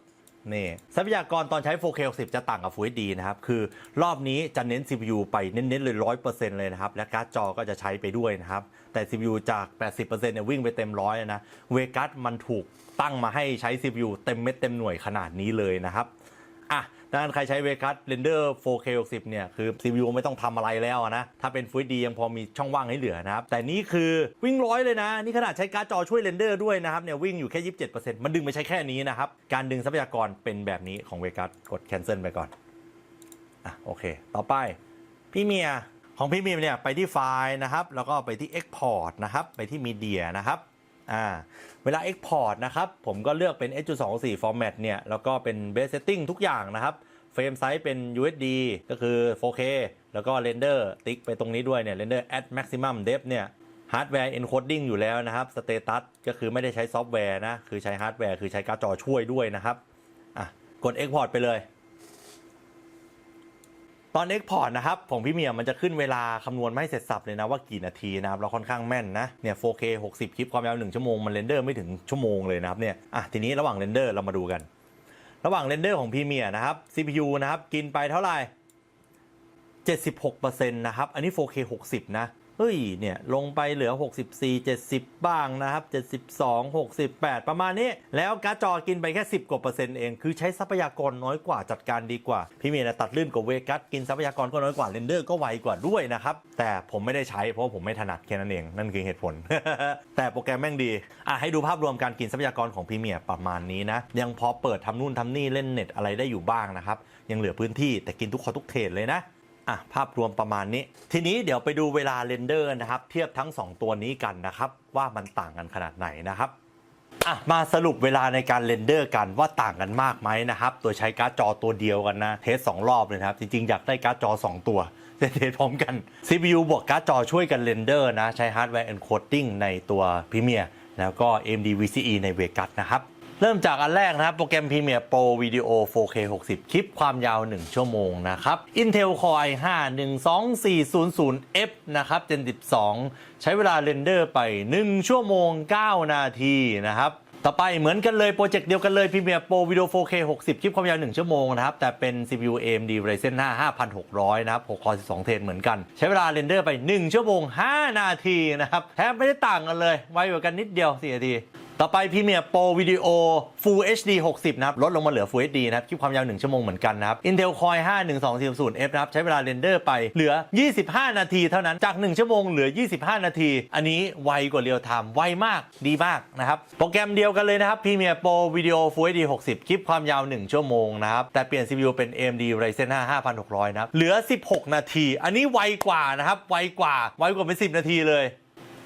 นี่ทรัพยากรตอนใช้ 4K 60 จะต่างกับ Full HD นะครับคือรอบนี้จะเน้น CPU ไปเน้นๆเลย 100% เลยนะครับและการ์ดจอก็จะใช้ไปด้วยนะครับแต่ CPU จาก 80% เนี่ยวิ่งไปเต็มร้อยนะ Vegas มันถูกตั้งมาให้ใช้ CPU เต็มเม็ดเต็มหน่วยขนาดนี้เลยนะครับดังนั้นใครใช้ Vegas Render 4K 60 เนี่ยคือ CPU ไม่ต้องทำอะไรแล้วนะถ้าเป็น Full HD ยังพอมีช่องว่างให้เหลือนะครับแต่นี่คือวิ่งร้อยเลยนะนี่ขนาดใช้การ์ดจอช่วยเรนเดอร์ด้วยนะครับเนี่ยวิ่งอยู่แค่ 27% มันดึงไม่ใช่แค่นี้นะครับการดึงทรัพยากรเป็นแบบนี้ของ Vegas กด cancel ไปก่อนโอเคต่อไปพี่เมียของพี่เมียเนี่ยไปที่ไฟล์นะครับแล้วก็ไปที่ export นะครับไปที่ media นะครับเวลา export นะครับผมก็เลือกเป็น H.264 format เนี่ยแล้วก็เป็น base setting ทุกอย่างนะครับเฟรมไซส์เป็น UHD ก็คือ 4K แล้วก็ render ติ๊กไปตรงนี้ด้วยเนี่ย render at maximum depth เนี่ย hardware encoding อยู่แล้วนะครับ status ก็คือไม่ได้ใช้ซอฟต์แวร์นะคือใช้ฮาร์ดแวร์คือใช้การ์ดจอช่วยด้วยนะครับกด export ไปเลย ตอน Export นะครับของพี่เมียมันจะขึ้นเวลาคำนวณไม่เสร็จสับเลยนะว่ากี่นาทีนะครับเราค่อนข้างแม่นนะเนี่ย 4K 60 คลิปความยาว1ชั่วโมงมันเรนเดอร์ไม่ถึงชั่วโมงเลยนะครับเนี่ยทีนี้ระหว่างเรนเดอร์เรามาดูกันระหว่างเรนเดอร์ของพี่เมียนะครับ CPU นะครับกินไปเท่าไหร่ 76% นะครับอันนี้ 4K 60 นะเฮ้ยเนี่ยลงไปเหลือ64 70บ้างนะครับ72 68ประมาณนี้แล้วการ์ดจอกินไปแค่10กว่าเปอร์เซ็นต์เองคือใช้ทรัพยากรน้อยกว่าจัดการดีกว่าพี่เมียตัดลื่นกว่าเวกัสกินทรัพยากรก็น้อยกว่าเรนเดอร์ก็ไวกว่าด้วยนะครับแต่ผมไม่ได้ใช้เพราะผมไม่ถนัดแค่นั้นเองนั่นคือเหตุผล แต่โปรแกรมแม่งดีให้ดูภาพรวมการกินทรัพยากรของพี่เมียประมาณนี้นะยังพอเปิดทำนู่นทำนี่เล่นเน็ตอะไรได้อยู่บ้างนะครับยังเหลือพื้นที่แต่กินทุกคอทุกเทรดเลยนะภาพรวมประมาณนี้ทีนี้เดี๋ยวไปดูเวลาเรนเดอร์นะครับเทียบทั้ง2ตัวนี้กันนะครับว่ามันต่างกันขนาดไหนนะครับมาสรุปเวลาในการเรนเดอร์กันว่าต่างกันมากไหมนะครับตัวใช้การ์ดจอตัวเดียวกันนะเทส2รอบเลยครับจริงๆอยากได้การ์ดจอ2ตัวเทสพร้อมกัน CPU บวกการ์ดจอช่วยกันเรนเดอร์นะใช้ฮาร์ดแวร์ encoding ในตัว Premiere แล้วก็ AMD VCE ใน Vegas นะครับเริ่มจากอันแรกนะครับโปรแกรม Premiere Pro Video 4K 60 คลิปความยาว1ชั่วโมงนะครับ Intel Core i5 12400F นะครับ Gen 12 ใช้เวลาเรนเดอร์ไป1ชั่วโมง9นาทีนะครับต่อไปเหมือนกันเลยโปรเจกต์เดียวกันเลย Premiere Pro Video 4K 60 คลิปความยาว1ชั่วโมงนะครับแต่เป็น CPU AMD Ryzen 5 5600 นะครับ6 Core 12 เทรดเหมือนกันใช้เวลาเรนเดอร์ไป1ชั่วโมง5นาทีนะครับแทบไม่ได้ต่างกันเลยไวกว่ากันนิดเดียว4นาทีต่อไป Premiere Pro Video Full HD 60 นะครับลดลงมาเหลือ Full HD นะครับคลิปความยาว1ชั่วโมงเหมือนกันนะครับ Intel Core i5 12400F นะครับใช้เวลาเรนเดอร์ไปเหลือ25นาทีเท่านั้นจาก1ชั่วโมงเหลือ25นาทีอันนี้ไวกว่าเรียลไทม์ไวมากดีมากนะครับโปรแกรมเดียวกันเลยนะครับ Premiere Pro Video Full HD 60 คลิปความยาว1ชั่วโมงนะครับแต่เปลี่ยน CPU เป็น AMD Ryzen 5 5600 นะครับเหลือ16นาทีอันนี้ไวกว่านะครับไวกว่าเป็น10นาทีเลย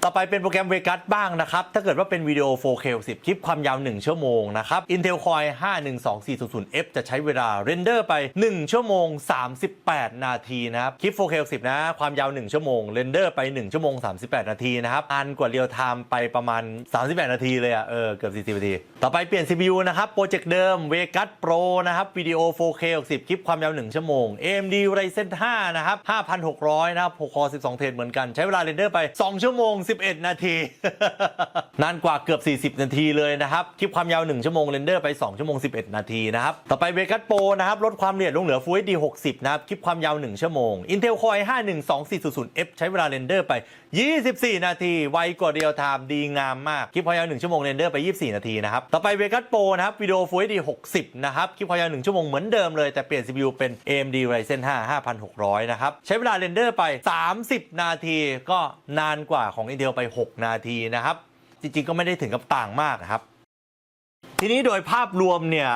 ต่อไปเป็นโปรแกรม Vegas บ้างนะครับถ้าเกิดว่าเป็นวิดีโอ 4K 60 คลิปความยาว1ชั่วโมงนะครับ Intel Core i5 12400F จะใช้เวลาเรนเดอร์ไป1ชั่วโมง38นาทีนะครับคลิป 4K 60 นะความยาว1ชั่วโมงเรนเดอร์ไป1ชั่วโมง38นาทีนะครับอันกว่าเรียลไทม์ไปประมาณ38นาทีเลยเกือบ40นาทีต่อไปเปลี่ยน CPU นะครับโปรเจกต์เดิม Vegas Pro นะครับวิดีโอ 4K 60 คลิปความยาว1ชั่วโมง AMD Ryzen 5 นะครับ 5600 นะครับ6 Core 12 เทรดเหมือนกันใช้เวลาเรนเดอร์ไป2ชั่วโมง11นาที นานกว่าเกือบ40นาทีเลยนะครับคลิปความยาว1ชั่วโมงเรนเดอร์ไป2ชั่วโมง11นาทีนะครับต่อไป Vegas Pro นะครับลดความละเอียดลงเหลือ Full HD 60 นะครับคลิปความยาว1ชั่วโมง Intel Core i5 12400F ใช้เวลาเรนเดอร์ไป24นาทีไวกว่าเรียลไทม์ดีงามมากคลิปความยาว1ชั่วโมงเรนเดอร์ไป24นาทีนะครับต่อไป Vegas Pro นะครับวิดีโอ Full HD 60 นะครับคลิปความยาว1ชั่วโมงเหมือนเดิมเลยแต่เปลี่ยน CPU เป็น AMD Ryzen 5 5600 นะครับใช้เวลาเรนเดอร์ไป30นาทีก็นานกว่าของ Intel ไป6นาทีนะครับจริงๆก็ไม่ได้ถึงกับต่างมากครับทีนี้โดยภาพรวมเนี่ย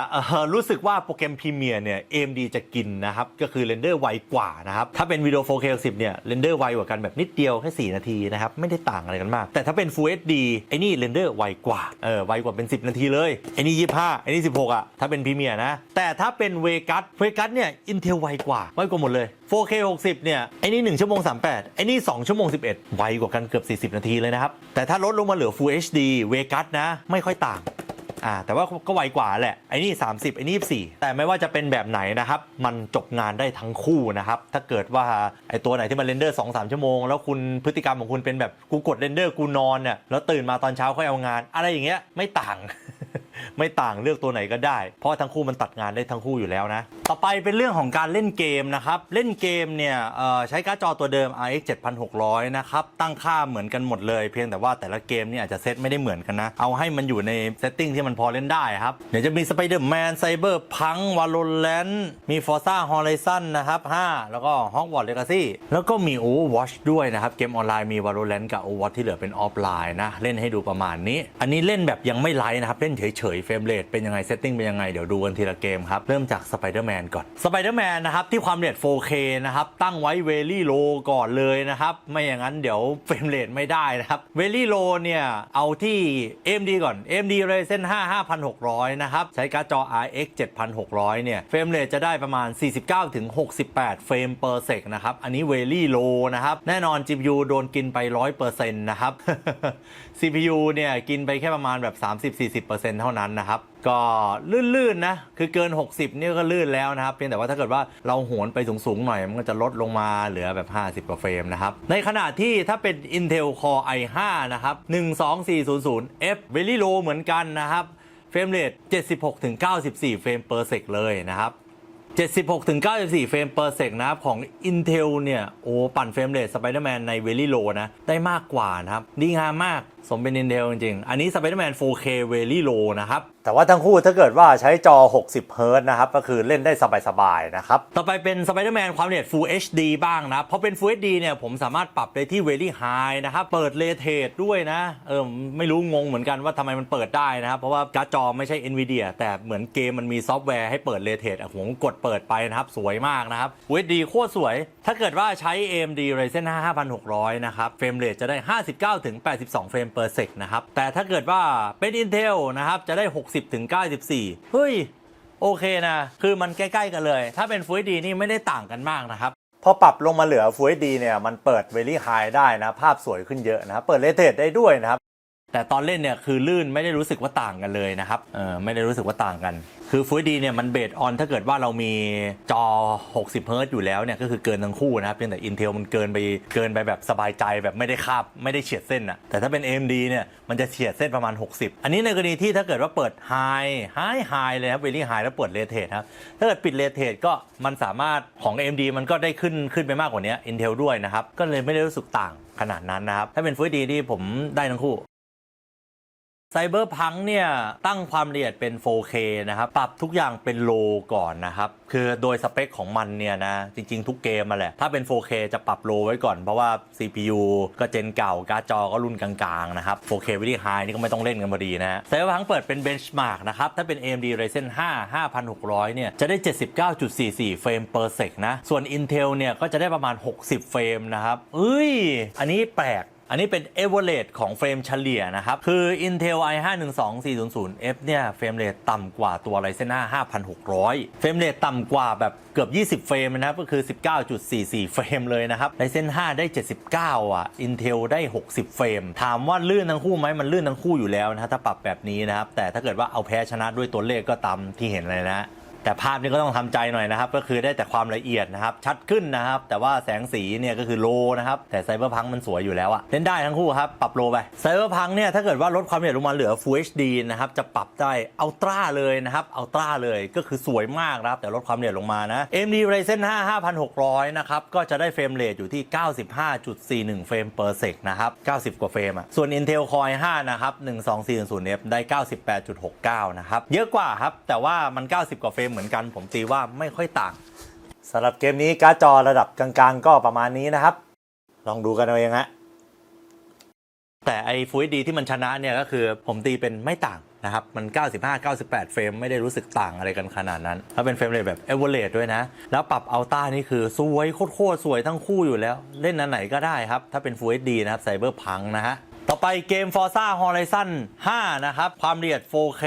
รู้สึกว่าโปรแกรม Premiere เนี่ย AMD จะกินนะครับก็คือเรนเดอร์ไวกว่านะครับถ้าเป็นวิดีโอ 4K 10เนี่ยเรนเดอร์ไวกว่ากันแบบนิดเดียวแค่4นาทีนะครับไม่ได้ต่างอะไรกันมากแต่ถ้าเป็น Full HD ไอ้นี่เรนเดอร์ไวกว่าไวกว่าเป็น10นาทีเลยไอ้นี่25ไอ้นี่16ถ้าเป็น Premiere นะแต่ถ้าเป็น Vegas เนี่ย Intel ไวกว่าหมดเลย 4K 60เนี่ยไอ้นี่1ชั่วโมง38ไอ้นี่2ชั่วโมง11ไวกว่ากันเกือบ40นาทีเลยนะครับแต่ถ้าลดลงมาเหลือ Full HD Vegas นะไม่ค่อยต่างแต่ว่าก็ไวกว่าแหละไอ้นี่30ไอ้นี่24แต่ไม่ว่าจะเป็นแบบไหนนะครับมันจบงานได้ทั้งคู่นะครับถ้าเกิดว่าไอ้ตัวไหนที่มันเรนเดอร์ 2-3 ชั่วโมงแล้วคุณพฤติกรรมของคุณเป็นแบบกูกดเรนเดอร์กูนอนเนี่ยแล้วตื่นมาตอนเช้าค่อยเอางานอะไรอย่างเงี้ยไม่ต่าง ไม่ต่างเลือกตัวไหนก็ได้เพราะทั้งคู่มันตัดงานได้ทั้งคู่อยู่แล้วนะต่อไปเป็นเรื่องของการเล่นเกมนะครับเล่นเกมเนี่ยใช้การ์ดจอตัวเดิม RX 7600 นะครับตั้งค่าเหมือนกันหมดเลยเพียงแต่ว่าแต่ละเกมเนี่ยอาจจะเซตไม่ได้เหมือนกันนะเอาให้มันอยู่ในเซตติ้งที่มันพอเล่นได้ครับเดี๋ยวจะมี Spider-Man Cyberpunk Valorant มี Forza Horizon นะครับ5แล้วก็ Hogwarts Legacy แล้วก็มี Overwatch ด้วยนะครับเกมออนไลน์มี Valorant กับ Overwatch ที่เหลือเป็นออฟไลน์นะเล่นให้ดูประมาณนี้อันนี้เล่นแบบยังไม่ไลฟ์นะครับเล่นเฉยๆเฟรมเรทเป็นยังไงเซตติ้งเป็นยังไงเดี๋ยวดูกันทีละเกมครับเริ่มจาก Spider-Man ก่อน Spider-Man นะครับที่ความเรท 4K นะครับตั้งไว้ Very Low ก่อนเลยนะครับไม่อย่างนั้นเดี๋ยวเฟรมเรทไม่ได้นะครับ Very Low เนี่ยเอาที่ AMD ก่อน AMD Ryzen 5 5600 นะครับใช้การ์ดจอ RX 7600 เนี่ยเฟรมเรทจะได้ประมาณ 49-68 เฟรม per sec นะครับอันนี้ Very Low นะครับแน่นอน GPU โดนกินไป 100% นะครับ CPU เนี่ยกินไปแค่ประมาณแบบ 30-40% เท่านั้น มันนะครับก็ลื่นๆนะคือเกิน60นี่ก็ลื่นแล้วนะครับเพียงแต่ว่าถ้าเกิดว่าเราโหนไปสูงๆหน่อยมันก็จะลดลงมาเหลือแบบ50กว่าเฟรมนะครับในขณะที่ถ้าเป็น Intel Core i5 นะครับ 12400F Very Low เหมือนกันนะครับเฟรมเรท 76-94 เฟรม per sec เลยนะครับ76-94 เฟรม per sec นะครับของ Intel เนี่ยโอ้ปั่นเฟรมเรท Spider-Man ใน Very Low นะได้มากกว่านะครับดีงามมากสมเป็น Intel จริงๆอันนี้ Spider-Man 4K Very Low นะครับแต่ว่าทั้งคู่ถ้าเกิดว่าใช้จอ60 Hz นะครับก็คือเล่นได้สบายๆนะครับต่อไปเป็น Spider-Man ความละเอียด Full HD บ้างนะเพราะเป็น Full HD เนี่ยผมสามารถปรับได้ที่ Very High นะครับเปิด Ray Trace ด้วยนะไม่รู้งงเหมือนกันว่าทำไมมันเปิดได้นะครับเพราะว่าการ์ดจอไม่ใช่ Nvidia แต่เหมือนเกมมันมีซอฟต์แวร์ให้เปิด Ray Trace ผมกดเปิดไปนะครับสวยมากนะครับ Full HD โคตรสวยถ้าเกิดว่าใช้ AMD Ryzen 5 5600 นะครับเฟรมเรทจะได้ 59-82 เฟรม per sec นะครับแต่ถ้าเกิดว่าเป็น Intel นะครับจะได้ 60-94 เฮ้ยโอเคนะคือมันใกล้ๆกันเลยถ้าเป็น Full HD นี่ไม่ได้ต่างกันมากนะครับพอปรับลงมาเหลือ Full HD เนี่ยมันเปิด Very High ได้นะภาพสวยขึ้นเยอะนะครับเปิด Ray Trace ได้ด้วยนะครับแต่ตอนเล่นเนี่ยคือลื่นไม่ได้รู้สึกว่าต่างกันเลยนะครับไม่ได้รู้สึกว่าต่างกันคือ Full HD เนี่ยมันเบสออนถ้าเกิดว่าเรามีจอ60 Hz อยู่แล้วเนี่ยก็คือเกินทั้งคู่นะครับเพียงแต่ Intel มันเกินไปแบบสบายใจแบบไม่ได้คาบไม่ได้เฉียดเส้นอะแต่ถ้าเป็น AMD เนี่ยมันจะเฉียดเส้นประมาณ60อันนี้ในกรณีที่ถ้าเกิดว่าเปิด High เลยครับ Very High แล้วเปิด Ray Trace ครับถ้าเกิดปิด Ray Trace ก็มันสามารถของ AMD มันก็ได้ขึ้นไปมากกว่านี้ Intel ด้วยนะครับก็เลยไม่ได้รู้สึกต่างขนาดนั้นนะครับถ้าเป็น Full HD ที่ผมได้ทั้งคู่Cyberpunk เนี่ยตั้งความละเอียดเป็น 4K นะครับปรับทุกอย่างเป็น low ก่อนนะครับคือโดยสเปคของมันเนี่ยนะจริงๆทุกเกมมาแหละถ้าเป็น 4K จะปรับ low ไว้ก่อนเพราะว่า CPU ก็เจนเก่าการ์ดจอก็รุ่นกลางๆนะครับ 4K Very High นี่ก็ไม่ต้องเล่นกันพอดีนะ Cyberpunk เปิดเป็น benchmark นะครับถ้าเป็น AMD Ryzen 5 5600 เนี่ยจะได้ 79.44 เฟรม per sec นะส่วน Intel เนี่ยก็จะได้ประมาณ60 เฟรมนะครับอันนี้แปลกอันนี้เป็น average ของเฟรมเฉลี่ยนะครับคือ Intel i5 12400F เนี่ยเฟรมเรทต่ำกว่าตัว Ryzen 5 5600เฟรมเรทต่ำกว่าแบบเกือบ20เฟรมนะครับก็คือ 19.44 เฟรมเลยนะครับ Ryzen 5 ได้79อ่ะ Intel ได้60เฟรมถามว่าลื่นทั้งคู่ไหมมันลื่นทั้งคู่อยู่แล้วนะถ้าปรับแบบนี้นะครับแต่ถ้าเกิดว่าเอาแพ้ชนะด้วยตัวเลขก็ตามที่เห็นเลยนะแต่ภาพนี้ก็ต้องทำใจหน่อยนะครับก็คือได้แต่ความละเอียดนะครับชัดขึ้นนะครับแต่ว่าแสงสีเนี่ยก็คือโลนะครับแต่ Cyberpunk มันสวยอยู่แล้วอะเล่นได้ทั้งคู่ครับปรับโลไป Cyberpunk เนี่ยถ้าเกิดว่าลดความละเอียดลงมาเหลือ Full HD นะครับจะปรับได้ Ultra เลยนะครับ Ultra เลยก็คือสวยมากนะครับแต่ลดความละเอียดลงมานะ AMD Ryzen 5 5600 นะครับก็จะได้เฟรมเรทอยู่ที่ 95.41 เฟรม per sec นะครับ90กว่าเฟรมอะส่วน Intel Core i5 นะครับ 12400F ได้ 98.69 นะครับเยอะกว่าครับแต่ว่ามัน90กว่าเฟรมเหมือนกันผมตีว่าไม่ค่อยต่างสำหรับเกมนี้การ์ดจอระดับกลางๆก็ประมาณนี้นะครับลองดูกันเอาเองฮะแต่ไอ้ Full HD ที่มันชนะเนี่ยก็คือผมตีเป็นไม่ต่างนะครับมัน95-98 เฟรมไม่ได้รู้สึกต่างอะไรกันขนาดนั้นถ้าเป็นเฟรมเรทแบบ average ด้วยนะแล้วปรับ Ultra นี่คือสวยโคตรสวยทั้งคู่อยู่แล้วเล่นอันไหนก็ได้ครับถ้าเป็น Full HD นะครับ Cyberpunk นะฮะต่อไปเกม Forza Horizon 5 นะครับความละเอียด 4K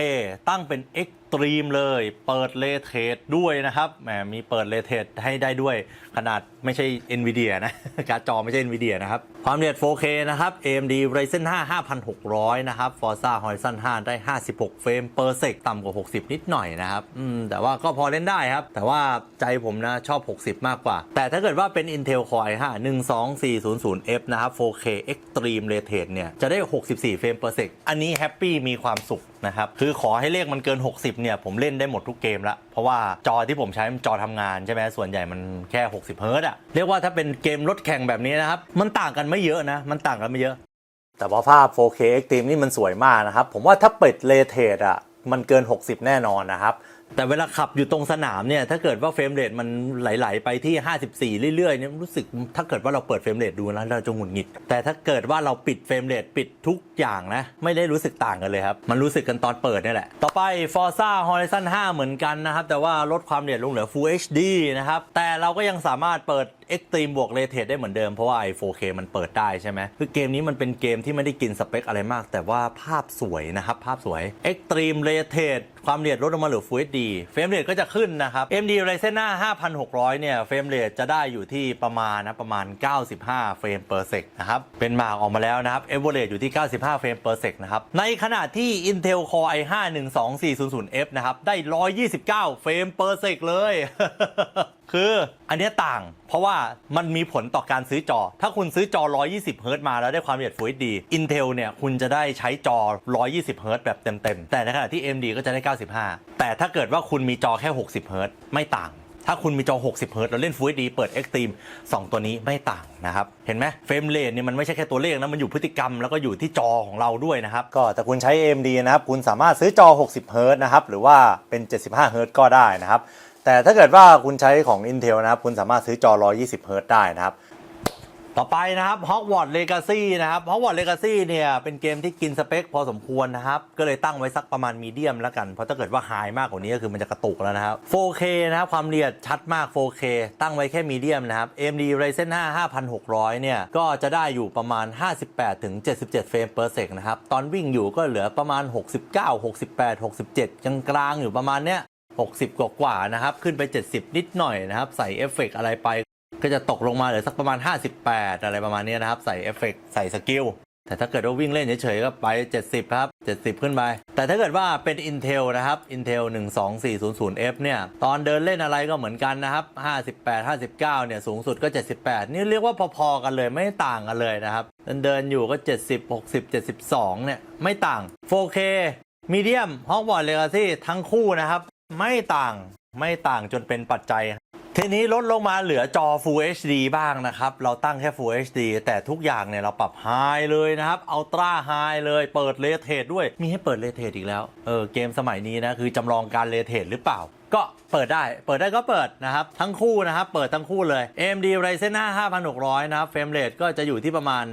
ตั้งเป็น Extreme เลยเปิด Ray Trace ด้วยนะครับแหมมีเปิด Ray Trace ให้ได้ด้วยขนาดไม่ใช่ Nvidia นะการ์ดจอไม่ใช่ Nvidia นะครับความละเอียด 4K นะครับ AMD Ryzen 5 5600 นะครับ Forza Horizon 5 ได้ 56 เฟรม per sec ต่ำกว่า60นิดหน่อยนะครับแต่ว่าก็พอเล่นได้ครับแต่ว่าใจผมนะชอบ60มากกว่าแต่ถ้าเกิดว่าเป็น Intel Core i5 12400F นะครับ 4K Extreme Ray Trace เนี่ยจะได้64เฟรม per sec อันนี้แฮปปี้มีความสุขนะครับคือขอให้เลขมันเกิน60เนี่ยผมเล่นได้หมดทุกเกมละเพราะว่าจอที่ผมใช้มันจอทำงานใช่ไหมส่วนใหญ่มันแค่60เฮิร์ตซ์อะเรียกว่าถ้าเป็นเกมรถแข่งแบบนี้นะครับมันต่างกันไม่เยอะนะมันต่างกันไม่เยอะแต่ว่าภาพ 4K Extreme นี่มันสวยมากนะครับผมว่าถ้าเปิด Ray Trace อะมันเกิน60แน่นอนนะครับแต่เวลาขับอยู่ตรงสนามเนี่ยถ้าเกิดว่าเฟรมเรทมันไหลๆไปที่54เรื่อยๆเนี่ยรู้สึกถ้าเกิดว่าเราเปิดเฟรมเรทดูแล้วเราจะหงุดหงิดแต่ถ้าเกิดว่าเราปิดเฟรมเรทปิดทุกอย่างนะไม่ได้รู้สึกต่างกันเลยครับมันรู้สึกกันตอนเปิดนี่แหละต่อไป Forza Horizon 5 เหมือนกันนะครับแต่ว่าลดความละเอียดลงเหลือ Full HD นะครับแต่เราก็ยังสามารถเปิด Extreme บวก Ray Traced ได้เหมือนเดิมเพราะว่าไอ้ 4K มันเปิดได้ใช่ไหมคือเกมนี้มันเป็นเกมที่ไม่ได้กินสเปคอะไรมากแต่ว่าภาพสวยนะครับภาพสวย Extreme Ray Traced ความละเอียดลดลงมาเหลือ Full HD เฟรมเรทก็จะขึ้นนะครับ AMD Ryzen 5600เนี่ยเฟรมเรทจะได้อยู่ที่ประมาณ95 เฟรม per sec นะครับเป็นมาร์กออกมาแล้วนะครับ average อยู่ที่95 เฟรม per sec นะครับในขณะที่ Intel Core i5 12400F นะครับได้129 เฟรม per sec เลย คืออันนี้ต่างเพราะว่ามันมีผลต่อการซื้อจอถ้าคุณซื้อจอ120 เฮิร์ตซ์มาแล้วได้ความละเอียด Full HD Intel เนี่ยคุณจะได้ใช้จอ120 เฮิร์ตซ์แบบเต็มๆแต่ในขณะที่ AMD ก็จะได้95แต่ถ้าเกิดว่าคุณมีจอแค่60 เฮิร์ตซ์ไม่ต่างถ้าคุณมีจอ60 เฮิร์ตซ์แล้วเล่น Full HD เปิด Extreme 2 ตัวนี้ไม่ต่างนะครับเห็นไหมเฟรมเรทเนี่ยมันไม่ใช่แค่ตัวเลขนะมันอยู่พฤติกรรมแล้วก็อยู่ที่จอของเราด้วยนะครับก็แต่คุณใช้ AMD นะครับคุณสามารถซื้อจอ60 เฮิร์ตซ์นะครับหรือว่าเป็น75 เฮิร์ตซ์ก็ได้นะครับแต่ถ้าเกิดว่าคุณใช้ของ Intel นะครับคุณสามารถซื้อจอ120 เฮิร์ตซ์ได้นะครับต่อไปนะครับ Hogwarts Legacy นะครับ Hogwarts Legacy เนี่ยเป็นเกมที่กินสเปคพอสมควรนะครับก็เลยตั้งไว้สักประมาณมีเดียมแล้วกันเพราะถ้าเกิดว่าไฮมากกว่านี้ก็คือมันจะกระตุกแล้วนะครับ 4K นะครับความละเอียดชัดมาก 4K ตั้งไว้แค่มีเดียมนะครับ AMD Ryzen 5 5600เนี่ยก็จะได้อยู่ประมาณ58 ถึง 77 เฟรม per sec นะครับตอนวิ่งอยู่ก็เหลือประมาณ69 68 67กลางๆอยู่ประมาณเนี้ย60 กว่าๆนะครับขึ้นไป70นิดหน่อยนะครับใส่เอฟเฟกต์อะไรไปก็จะตกลงมาเหลือสักประมาณ58อะไรประมาณนี้นะครับใส่เอฟเฟกต์ใส่สกิลแต่ถ้าเกิดว่าวิ่งเล่นเฉยๆก็ไป70ครับ70ขึ้นไปแต่ถ้าเกิดว่าเป็น Intel นะครับ Intel 12400F เนี่ยตอนเดินเล่นอะไรก็เหมือนกันนะครับ58 59เนี่ยสูงสุดก็78นี่เรียกว่าพอๆกันเลยไม่ต่างกันเลยนะครับเดินอยู่ก็70 60 72เนี่ยไม่ต่าง 4K Medium Hogwarts Legacy ทั้งคู่นะครับไม่ต่างจนเป็นปัจจัยทีนี้ลดลงมาเหลือจอ Full HD บ้างนะครับเราตั้งแค่ Full HD แต่ทุกอย่างเนี่ยเราปรับ High เลยนะครับ Ultra High เลยเปิด Ray Traced ด้วยมีให้เปิด Ray Traced อีกแล้วเกมสมัยนี้นะคือจำลองการ Ray Traced หรือเปล่าก็เปิดได้ก็เปิดนะครับทั้งคู่นะครับเปิดทั้งคู่เลย AMD Ryzen 5 5600นะครับเฟรมเรทก็จะอยู่ที่ประมาณ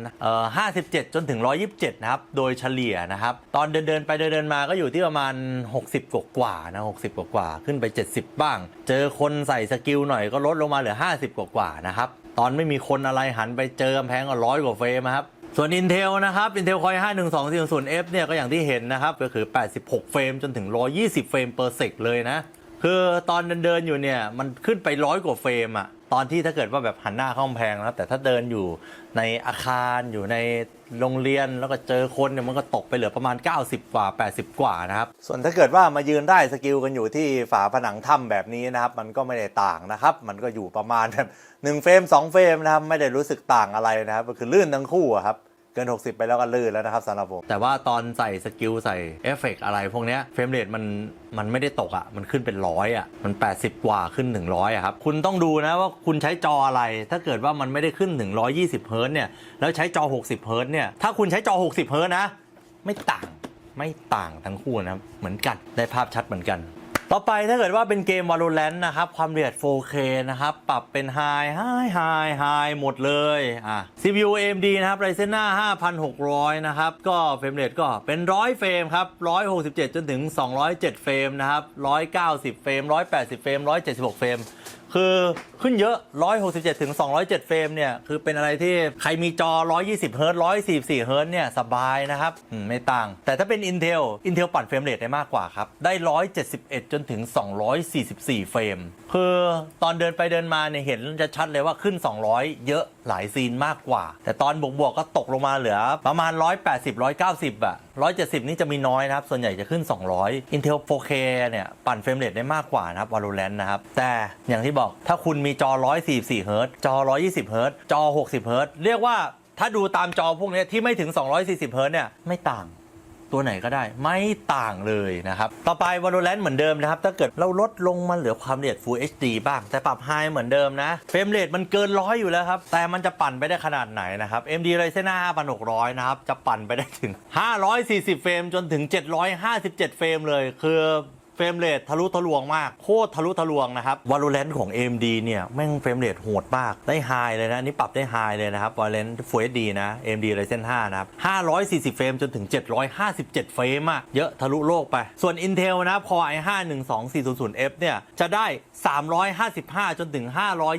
57 จนถึง 127นะครับโดยเฉลี่ยนะครับตอนเดินไปเดินมาก็อยู่ที่ประมาณ60กว่านะ60กว่าขึ้นไป70บ้างเจอคนใส่สกิลหน่อยก็ลดลงมาเหลือ50กว่านะครับตอนไม่มีคนอะไรหันไปเจอกำแพงก็100 กว่าเฟรมครับส่วน Intel นะครับ Intel Core i5 12400F เนี่ยก็อย่างที่เห็นนะครับก็คือ86 เฟรมจนถึง120 เฟรม per sec เลยนะคือตอนเดินอยู่เนี่ยมันขึ้นไป100 กว่าเฟรมอะตอนที่ถ้าเกิดว่าแบบหันหน้าเข้ากำแพงนะครับแต่ถ้าเดินอยู่ในอาคารอยู่ในโรงเรียนแล้วก็เจอคนเนี่ยมันก็ตกไปเหลือประมาณ90 กว่า80 กว่านะครับส่วนถ้าเกิดว่ามายืนได้สกิลกันอยู่ที่ฝาผนังถ้ำแบบนี้นะครับมันก็ไม่ได้ต่างนะครับมันก็อยู่ประมาณแบบ1 เฟรม 2 เฟรมนะครับไม่ได้รู้สึกต่างอะไรนะครับก็คือลื่นทั้งคู่ครับเกิน60ไปแล้วก็ลื่นแล้วนะครับสำหรับผมแต่ว่าตอนใส่สกิลใส่เอฟเฟกต์อะไรพวกเนี้ยเฟรมเรทมันไม่ได้ตกอ่ะมันขึ้นเป็น100อ่ะมัน80 กว่าขึ้นถึง100อ่ะครับคุณต้องดูนะว่าคุณใช้จออะไรถ้าเกิดว่ามันไม่ได้ขึ้นถึง120 เฮิร์ตซ์เนี่ยแล้วใช้จอ60 เฮิร์ตซ์เนี่ยถ้าคุณใช้จอ60 เฮิร์ตซ์นะไม่ต่างทั้งคู่นะครับเหมือนกันได้ภาพชัดเหมือนกันต่อไปถ้าเกิดว่าเป็นเกม Valorant นะครับความละเอียด 4K นะครับปรับเป็น High หมดเลยCPU AMD นะครับ Ryzen 5 5600นะครับก็เฟรมเรทก็เป็น100 เฟรมครับ167 จนถึง207 เฟรมนะครับ190 เฟรม180 เฟรม176 เฟรมคือขึ้นเยอะ167 ถึง 207 เฟรมเนี่ยคือเป็นอะไรที่ใครมีจอ120 เฮิร์ตซ์144 เฮิร์ตซ์เนี่ยสบายนะครับไม่ต่างแต่ถ้าเป็น Intel ปั่นเฟรมเรทได้มากกว่าครับได้171 จนถึง244 เฟรมคือตอนเดินไปเดินมาเนี่ยเห็นจะชัดเลยว่าขึ้น200เยอะหลายซีนมากกว่าแต่ตอนบวกก็ตกลงมาเหลือประมาณ180 190อ่ะ170นี่จะมีน้อยนะครับส่วนใหญ่จะขึ้น200 Intel 4K เนี่ยปั่นเฟรมเรทได้มากกว่านะครับ Valorant นะครับแต่อย่างที่บอกถ้าคุณมีจอ144 เฮิร์ตซ์จอ120 เฮิร์ตซ์จอ60 เฮิร์ตซ์เรียกว่าถ้าดูตามจอพวกนี้ที่ไม่ถึง240 เฮิร์ตซ์เนี่ยไม่ต่างตัวไหนก็ได้ไม่ต่างเลยนะครับต่อไป Valorant เหมือนเดิมนะครับถ้าเกิดเราลดลงมาเหลือความละเอียด Full HD บ้างแต่ปรับ High เหมือนเดิมนะเฟรมเรทมันเกิน100อยู่แล้วครับแต่มันจะปั่นไปได้ขนาดไหนนะครับ AMD Ryzen 5 5600นะครับจะปั่นไปได้ถึง540 เฟรมจนถึง757 เฟรมเลยคือเฟ รมเรททะลุทะลวงมากโคตรทะลุทะลวงนะครับ Valorant ของ AMD เนี่ยแม่งเฟรมเรทโหดมากได้ไฮเลยนะนี่ปรับได้ไฮเลยนะครับ Valorant Full HD นะ AMD Ryzen 5 นะครับ540 เฟรมจนถึง757 เฟรมอะเยอะทะลุโลกไปส่วน Intel นะ Core i5 12400F เนี่ยจะได้355จนถึง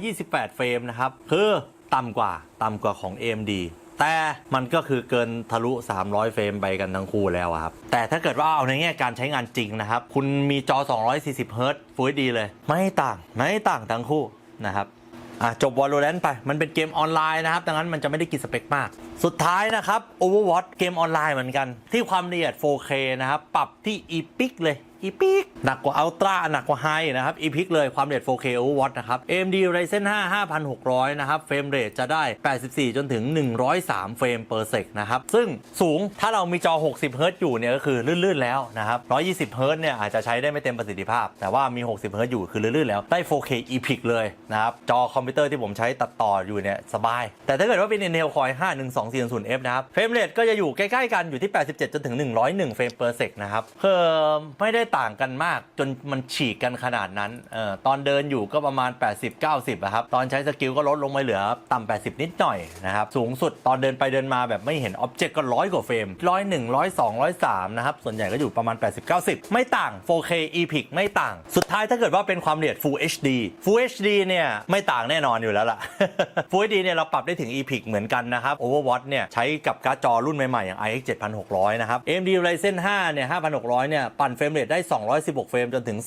528 เฟรมนะครับคือต่ำกว่าของ AMD แต่มันก็คือเกินทะลุ300 เฟรมไปกันทั้งคู่แล้วครับแต่ถ้าเกิดว่าเอาในแง่การใช้งานจริงนะครับคุณมีจอ240 Hz Full HD เลยไม่ต่างทั้งคู่นะครับจบ Valorant ไปมันเป็นเกมออนไลน์นะครับดังนั้นมันจะไม่ได้กินสเปคมากสุดท้ายนะครับ Overwatch เกมออนไลน์เหมือนกันที่ความละเอียด 4K นะครับปรับที่ Epic เลยEpic หนักกว่า Ultra หนักกว่า High นะครับ Epic เลยความเร็ว 4K Overwatch นะครับ AMD Ryzen 5 5600 นะครับเฟรมเรทจะได้ 84 จนถึง 103 เฟรม per sec นะครับซึ่งสูงถ้าเรามีจอ 60 Hz อยู่เนี่ยก็คือลื่นๆแล้วนะครับ 120 Hz เนี่ยอาจจะใช้ได้ไม่เต็มประสิทธิภาพแต่ว่ามี 60 Hz อยู่คือลื่นๆแล้วได้ 4K Epic เลยนะครับจอคอมพิวเตอร์ที่ผมใช้ตัดต่ออยู่เนี่ยสบายแต่ถ้าเกิดว่าเป็น Intel Core i5 12400F นะครับเฟรมเรทก็จะอยู่ใกล้ๆกันอยู่ที่ 87 จนถึง 101 เฟรม per sec นะครับไม่ได้ต่างกันมากจนมันฉีกกันขนาดนั้นตอนเดินอยู่ก็ประมาณ 80-90 นะครับตอนใช้สกิลก็ลดลงมาเหลือต่ำ80 นิดหน่อยนะครับสูงสุดตอนเดินไปเดินมาแบบไม่เห็นอ็อบเจกต์ก็100 กว่าเฟรม101 102 103นะครับส่วนใหญ่ก็อยู่ประมาณ 80-90 ไม่ต่าง 4K Epic ไม่ต่างสุดท้ายถ้าเกิดว่าเป็นความละเอียด Full HD Full HD เนี่ยไม่ต่างแน่นอนอยู่แล้วล่ะ Full HD เนี่ยเราปรับได้ถึง Epic เหมือนกันนะครับ Overwatch เนี่ยใช้กับการ์ดจอรุ่นใหม่ๆอย่าง RX 7600 นะครับ AMD Ryzen 5 เนี่ย 5600 เนี่ยปั่นเฟรมเรทได้216 เฟรมจนถึง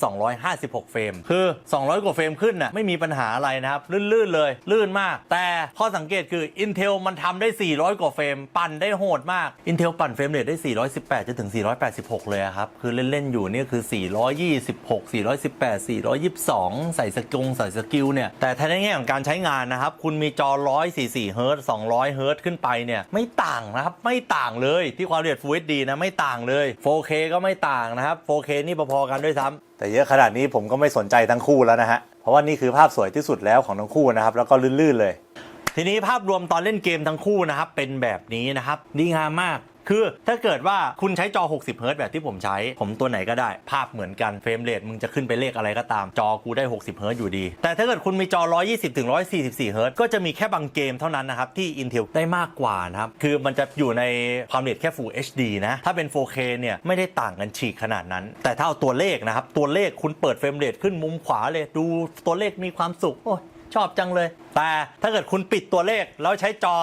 256 เฟรมคือ200 กว่าเฟรมขึ้นน่ะไม่มีปัญหาอะไรนะครับลื่นๆเลยลื่นมากแต่ข้อสังเกตคือ Intel มันทำได้400 กว่าเฟรมปั่นได้โหดมาก Intel ปั่นเฟรมเรทได้418จนถึง486เลยครับคือเล่นๆอยู่นี่คือ426 418 422ใส่สกิลเนี่ยแต่ถ้าในแง่ของการใช้งานนะครับคุณมีจอ144 Hz 200 Hz ขึ้นไปเนี่ยไม่ต่างนะครับไม่ต่างเลยที่ความละเอียด Full HD นะไม่ต่างเลย 4K ก็ไม่ต่างนะครับ 4K นี่พอๆกันด้วยซ้ำแต่เยอะขนาดนี้ผมก็ไม่สนใจทั้งคู่แล้วนะฮะเพราะว่านี่คือภาพสวยที่สุดแล้วของทั้งคู่นะครับแล้วก็ลื่นๆเลยทีนี้ภาพรวมตอนเล่นเกมทั้งคู่นะครับเป็นแบบนี้นะครับดีงามมากคือถ้าเกิดว่าคุณใช้จอ60 Hz แบบที่ผมใช้ผมตัวไหนก็ได้ภาพเหมือนกันเฟรมเรทมึงจะขึ้นไปเลขอะไรก็ตามจอกูได้60 Hz อยู่ดีแต่ถ้าเกิดคุณมีจอ120ถึง144 Hz ก็จะมีแค่บางเกมเท่านั้นนะครับที่ Intel ได้มากกว่านะครับคือมันจะอยู่ในความละเอียดแค่ Full HD นะถ้าเป็น 4K เนี่ยไม่ได้ต่างกันฉีกขนาดนั้นแต่ถ้าเอาตัวเลขนะครับตัวเลขคุณเปิดเฟรมเรทขึ้นมุมขวาเลยดูตัวเลขมีความสุขโอ้ชอบจังเลยแต่ถ้าเกิดคุณปิดตัวเลขแล้วใช้จอ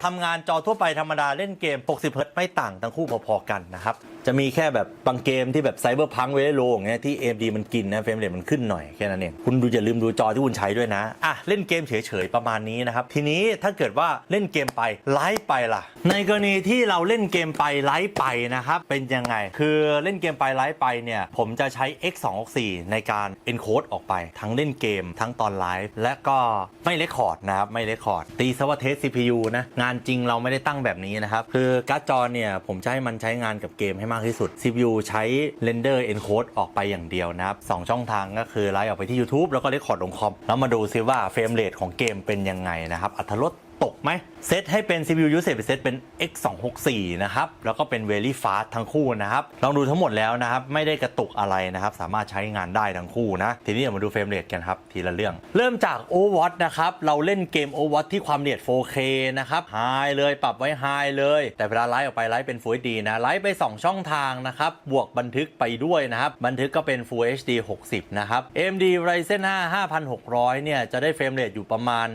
ทำงานจอทั่วไปธรรมดาเล่นเกม60 Hz ไม่ต่างทั้งคู่พอๆกันนะครับจะมีแค่แบบบางเกมที่แบบไซเบอร์พังเวโลอย่างเงี้ยที่ AMD มันกินนะเฟรมเรทมันขึ้นหน่อยแค่นั้นเองคุณอย่าลืมดูจอที่คุณใช้ด้วยนะเล่นเกมเฉยๆประมาณนี้นะครับทีนี้ถ้าเกิดว่าเล่นเกมไปไลฟ์ไปล่ะในกรณีที่เราเล่นเกมไปไลฟ์ไปนะครับเป็นยังไงคือเล่นเกมไปไลฟ์ไปเนี่ยผมจะใช้ X264 ในการ encode ออกไปทั้งเล่นเกมทั้งตอนไลฟ์และก็ไม่เรคคอร์ดนะครับไม่เรคคอร์ดตีซะว่าเทส CPU นะงานจริงเราไม่ได้ตั้งแบบนี้นะครับคือการ์ดจอเนี่ยผมจะให้มันใช้งานกับเกมให้มากที่สุด CPU ใช้ Render Encode ออกไปอย่างเดียวนะครับ2ช่องทางก็คือไลฟ์ออกไปที่ YouTube แล้วก็เรคคอร์ดลงคอมแล้วมาดูซิว่าเฟรมเรทของเกมเป็นยังไงนะครับอรรถรสตกไหมเซตให้เป็น CPU usage เป็นเซตเป็น X264 นะครับแล้วก็เป็น Very Fast ทั้งคู่นะครับลองดูทั้งหมดแล้วนะครับไม่ได้กระตุกอะไรนะครับสามารถใช้งานได้ทั้งคู่นะทีนี้มาดูเฟรมเรทกันครับทีละเรื่องเริ่มจาก Overwatch นะครับเราเล่นเกม Overwatch ที่ความละเอียด 4K นะครับ High เลยปรับไว้ High เลยแต่เวลาไลฟ์ออกไปไลฟ์เป็น Full HD นะไลฟ์ไป2ช่องทางนะครับบวกบันทึกไปด้วยนะครับบันทึกก็เป็น Full HD 60นะครับ AMD Ryzen 5 5600เนี่ยจะได้เฟรมเรทอยู่ประมาณ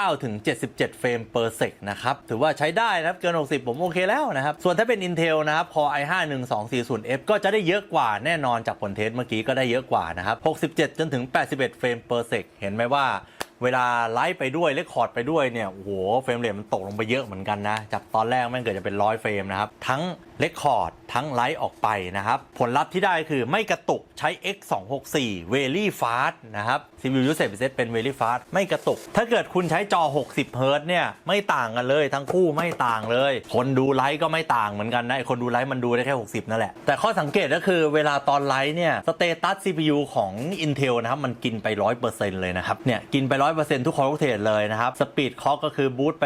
59-77 เฟรม per sec นะครับถือว่าใช้ได้นะครับเกิน60ผมโอเคแล้วนะครับส่วนถ้าเป็น Intel นะครับ Core i5 12400F ก็จะได้เยอะกว่าแน่นอนจากผลเทสเมื่อกี้ก็ได้เยอะกว่านะครับ67จนถึง81เฟรม per sec เห็นไหมว่าเวลาไลฟ์ไปด้วยเรคคอร์ดไปด้วยเนี่ยโอ้โหเฟรมเรทมันตกลงไปเยอะเหมือนกันนะจากตอนแรกมันเกิดจะเป็น100 เฟรมนะครับทั้งเรคคอร์ดทั้งไลฟ์ออกไปนะครับผลลัพธ์ที่ได้คือไม่กระตุกใช้ X264 Very Fast นะครับ CPU usage เป็น Very Fast ไม่กระตุกถ้าเกิดคุณใช้จอ60 Hz เนี่ยไม่ต่างกันเลยทั้งคู่ไม่ต่างเลยคนดูไลฟ์ก็ไม่ต่างเหมือนกันนะคนดูไลฟ์มันดูได้แค่60นั่นแหละแต่ข้อสังเกตก็คือเวลาตอนไลฟ์เนี่ยสเตตัส CPU ของ Intel นะครับมันกินไป 100% เลยนะครับเนี่ยกินไป 100% ทุกคอร์โรเทตเลยนะครับสปีดคล็อกก็คือบูตไป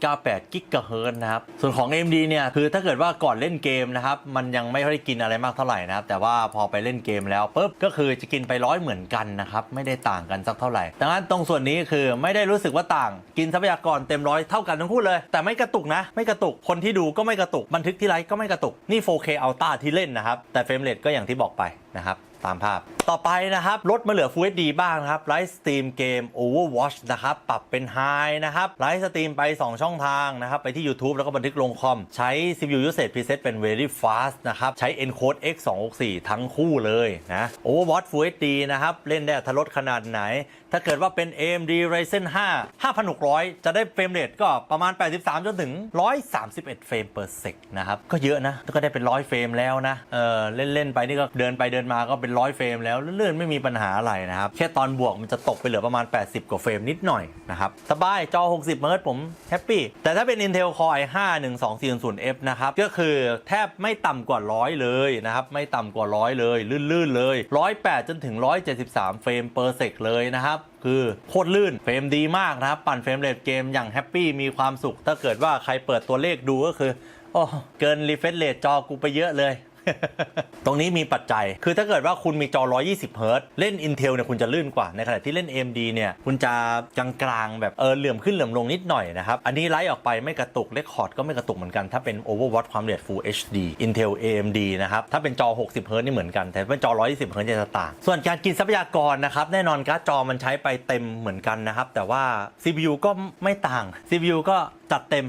3.98 กิกะเฮิรตซ์นะครับส่วนของ AMD เนี่ยคือถ้าเกิดว่าก่อน เล่นเกมนะครับมันยังไม่ค่อยกินอะไรมากเท่าไหร่นะครับแต่ว่าพอไปเล่นเกมแล้วปุ๊บก็คือจะกินไป100เหมือนกันนะครับไม่ได้ต่างกันสักเท่าไหร่ดังนั้นตรงส่วนนี้คือไม่ได้รู้สึกว่าต่างกินทรัพยากรเต็ม100เท่ากันทั้งคู่เลยแต่ไม่กระตุกนะไม่กระตุกคนที่ดูก็ไม่กระตุกบันทึกที่ไลฟ์ก็ไม่กระตุกนี่ 4K Ultra ที่เล่นนะครับแต่เฟรมเรทก็อย่างที่บอกไปนะครับตามภาพต่อไปนะครับลดมาเหลือ Full HD บ้างนะครับไลฟ์สตรีมเกม Overwatch นะครับปรับเป็น High นะครับไลฟ์สตรีมไป2ช่องทางนะครับไปที่ YouTube แล้วก็บันทึกลงคอมใช้ CPU usage preset เป็น Very Fast นะครับใช้ Encode X264 ทั้งคู่เลยนะ Overwatch Full HD นะครับเล่นได้อัตรสขนาดไหนถ้าเกิดว่าเป็น AMD Ryzen 5 5600 จะได้เฟรมเรทก็ประมาณ83จนถึง131เฟรม per sec นะครับก็เยอะนะก็ได้เป็น100เฟรมแล้วนะเล่นไปนี่ก็เดินไปเดินมาก็เป็น100เฟรมแล้วเลื่อนไม่มีปัญหาอะไรนะครับแค่ตอนบวกมันจะตกไปเหลือประมาณ80กว่าเฟรมนิดหน่อยนะครับสบายจอ60เฮิร์ตซ์ผมแฮปปี้แต่ถ้าเป็น Intel Core i5 12400F นะครับก็คือแทบไม่ต่ำกว่า100เลยนะครับไม่ต่ำกว่า100เลยลื่นๆเลย108จนถึง173เฟรม per sec เลยนะครับคือโคตรลื่นเฟรมดีมากนะครับปั่นเฟรมเรทเกมอย่างแฮปปี้มีความสุขถ้าเกิดว่าใครเปิดตัวเลขดูก็คือโอ้เกินรีเฟรชเรทจอกูไปเยอะเลย ตรงนี้มีปัจจัยคือถ้าเกิดว่าคุณมีจอ120 เฮิร์ตซ์เล่น Intel เนี่ยคุณจะลื่นกว่าในขณะที่เล่น AMD เนี่ยคุณจะกลางๆแบบเหลื่อมขึ้นเหลื่อมลงนิดหน่อยนะครับอันนี้ไลฟ์ออกไปไม่กระตุกเรคคอร์ดก็ไม่กระตุกเหมือนกันถ้าเป็น Overwatch ความละเอียด Full HD Intel AMD นะครับถ้าเป็นจอ60 เฮิร์ตซ์นี่เหมือนกันแต่เป็นจอ120 เฮิร์ตซ์จะต่างส่วนการกินทรัพยากรนะครับแน่นอนการ์ดจอมันใช้ไปเต็มเหมือนกันนะครับแต่ว่า CPU ก็ไม่ต่าง CPU ก็จัดเต็ม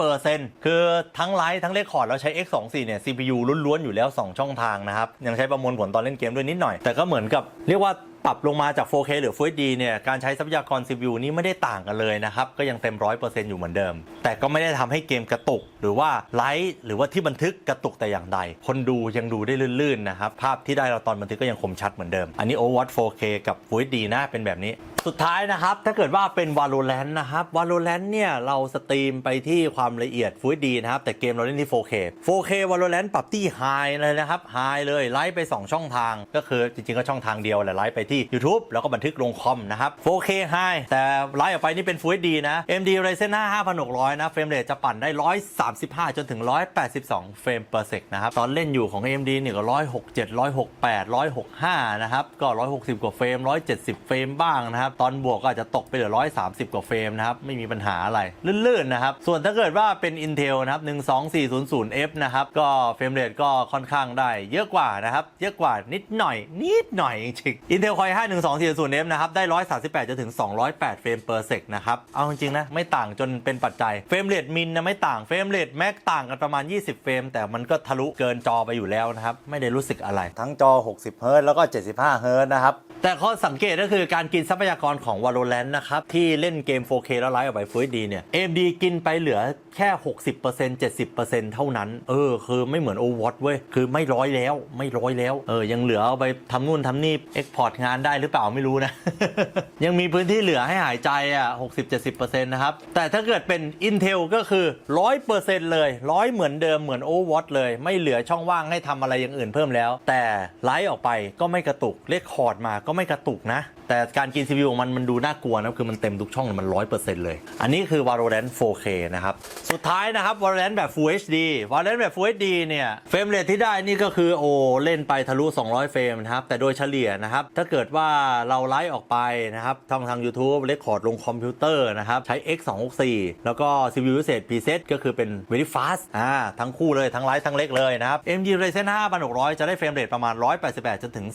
100% คือทั้งไลฟ์ทั้งเรคคอร์ดแล้วใช้ X24 เนี่ย CPU ล้วนๆอยู่แล้ว2ช่องทางนะครับยังใช้ประมวลผลตอนเล่นเกมด้วยนิดหน่อยแต่ก็เหมือนกับเรียกว่าปรับลงมาจาก 4K หรือ Full HD เนี่ยการใช้ทรัพยากร CPU นี้ไม่ได้ต่างกันเลยนะครับก็ยังเต็ม 100% อยู่เหมือนเดิมแต่ก็ไม่ได้ทำให้เกมกระตุกหรือว่าไลฟ์หรือว่าที่บันทึกกระตุกแต่อย่างใดคนดูยังดูได้ลื่นๆนะครับภาพที่ได้เราตอนบันทึกก็ยังคมชัดเหมือนเดิมอันนี้ Overwatch 4K กับ Full HD นะเป็นแบบนี้สุดท้ายนะครับถ้าเกิดว่าเป็น Valorant นะครับ Valorant เนี่ยเราสตรีมไปที่ความละเอียด Full HD นะครับแต่เกมเราเล่นที่ 4K 4K Valorant ปรับที่ High เลยนะครับ High เลยไลฟ์ไป2ช่องทางก็คือจริงๆก็ช่องทางเดียวแหละไลฟ์ไปที่ YouTube แล้วก็บันทึกลงคอมนะครับ 4K High แต่ไลฟ์ออกไปนี่เป็น Full HD นะ AMD Ryzen 5 5600 นะเฟรมเรทจะปั่นได้135จนถึง182เฟรม per sec นะครับตอนเล่นอยู่ของ AMD เนี่ยก็167 168 165นะครับก็160กว่าเฟรม170เฟรมบ้างนะครับตอนบวกก็อาจจะตกไปเหลือ130กว่าเฟรมนะครับไม่มีปัญหาอะไรลื่นๆนะครับส่วนถ้าเกิดว่าเป็น Intel นะครับ 12400F นะครับก็เฟรมเรทก็ค่อนข้างได้เยอะกว่านะครับเยอะกว่านิดหน่อยจริง Intel Core i5 12400F นะครับได้138จนถึง208เฟรม per sec นะครับเอาจริงๆนะไม่ต่างจนเป็นปัจจัยเฟรมเรทมินนะไม่ต่างเฟรมเรทแม็กต่างกันประมาณ20เฟรมแต่มันก็ทะลุเกินจอไปอยู่แล้วนะครับไม่ได้รู้สึกอะไรทั้งจอ60 เฮิร์ตซ์แล้วก็75 เฮิร์ตซ์นะครับแต่ข้อสังเกตก็คือการกินทรัพยากรของ Valorant นะครับที่เล่นเกม 4K แล้วไลฟ์ออกไป Full HD เนี่ย AMD กินไปเหลือแค่ 60% 70% เท่านั้นคือไม่เหมือน Overwatch เว้ยคือไม่ร้อยแล้วยังเหลือเอาไปทำนู่นทำนี่ export งานได้หรือเปล่าไม่รู้นะ ยังมีพื้นที่เหลือให้หายใจ60-70% นะครับแต่ถ้าเกิดเป็น Intel ก็คือ 100% เลย100เหมือนเดิมเหมือน Overwatch เลยไม่เหลือช่องว่างให้ทำอะไรอย่างอื่นเพิ่มแล้วแต่ไลฟ์ออกไปก็ไม่กระตุกเรียกคอร์ดมาก็ไม่กระตุกนะแต่การกิน CPU ของมันดูน่ากลัวนะคือมันเต็มทุกช่องมัน 100% เลยอันนี้คือ Valorant 4K นะครับสุดท้ายนะครับ Valorant แบบ Full HD Valorant แบบ Full HD เนี่ยเฟรมเรทที่ได้นี่ก็คือเล่นไปทะลุ200เฟรมนะครับแต่โดยเฉลี่ยนะครับถ้าเกิดว่าเราไลฟ์ออกไปนะครับทาง YouTube เรคคอร์ดลงคอมพิวเตอร์นะครับใช้ X264 แล้วก็ CPU usage preset ก็คือเป็น Very Fast ทั้งคู่เลยทั้งไลฟ์ทั้งเล็กเลยนะครับ AMD Ryzen 5 5600 จะได้เฟรมเรทประมาณ188จนถึง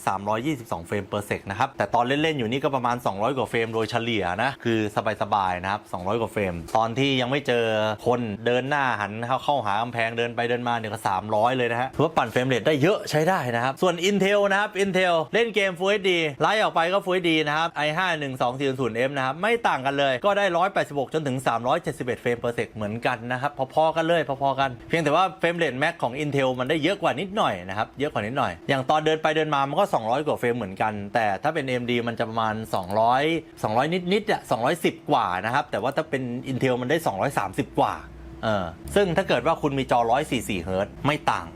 322เฟรม per sec นะครับแต่ตอนเล่นอยู่นี่ก็ประมาณ200กว่าเฟรมโดยเฉลี่ยนะคือสบายๆนะครับ200กว่าเฟรมตอนที่ยังไม่เจอคนเดินหน้าหันเข้าหากำแพงเดินไปเดินมาเนี่ยก็300เลยนะฮะถือว่าปั่นเฟรมเรทได้เยอะใช้ได้นะครับส่วน Intel นะครับ Intel เล่นเกม Full HD ไลฟ์ออกไปก็ Full HD นะครับ i5 12400F นะครับไม่ต่างกันเลยก็ได้186จนถึง371เฟรม per sec เหมือนกันนะครับพอๆกันเลยพอๆกันเพียงแต่ว่าเฟรมเรทแม็กของ Intel มันได้เยอะกว่านิดหน่อยนะครับเยอะกว่านิดหน่อยอย่างตอนเดินไปเดินมามันก็200กว่าเฟรมเหมือนกันแต่ถ้าเป็น AMD มันจะประมาณ200นิด210กว่านะครับแต่ว่าถ้าเป็น Intel มันได้230กว่าซึ่งถ้าเกิดว่าคุณมีจอ144เฮิร์ตซ์ไม่ต่าง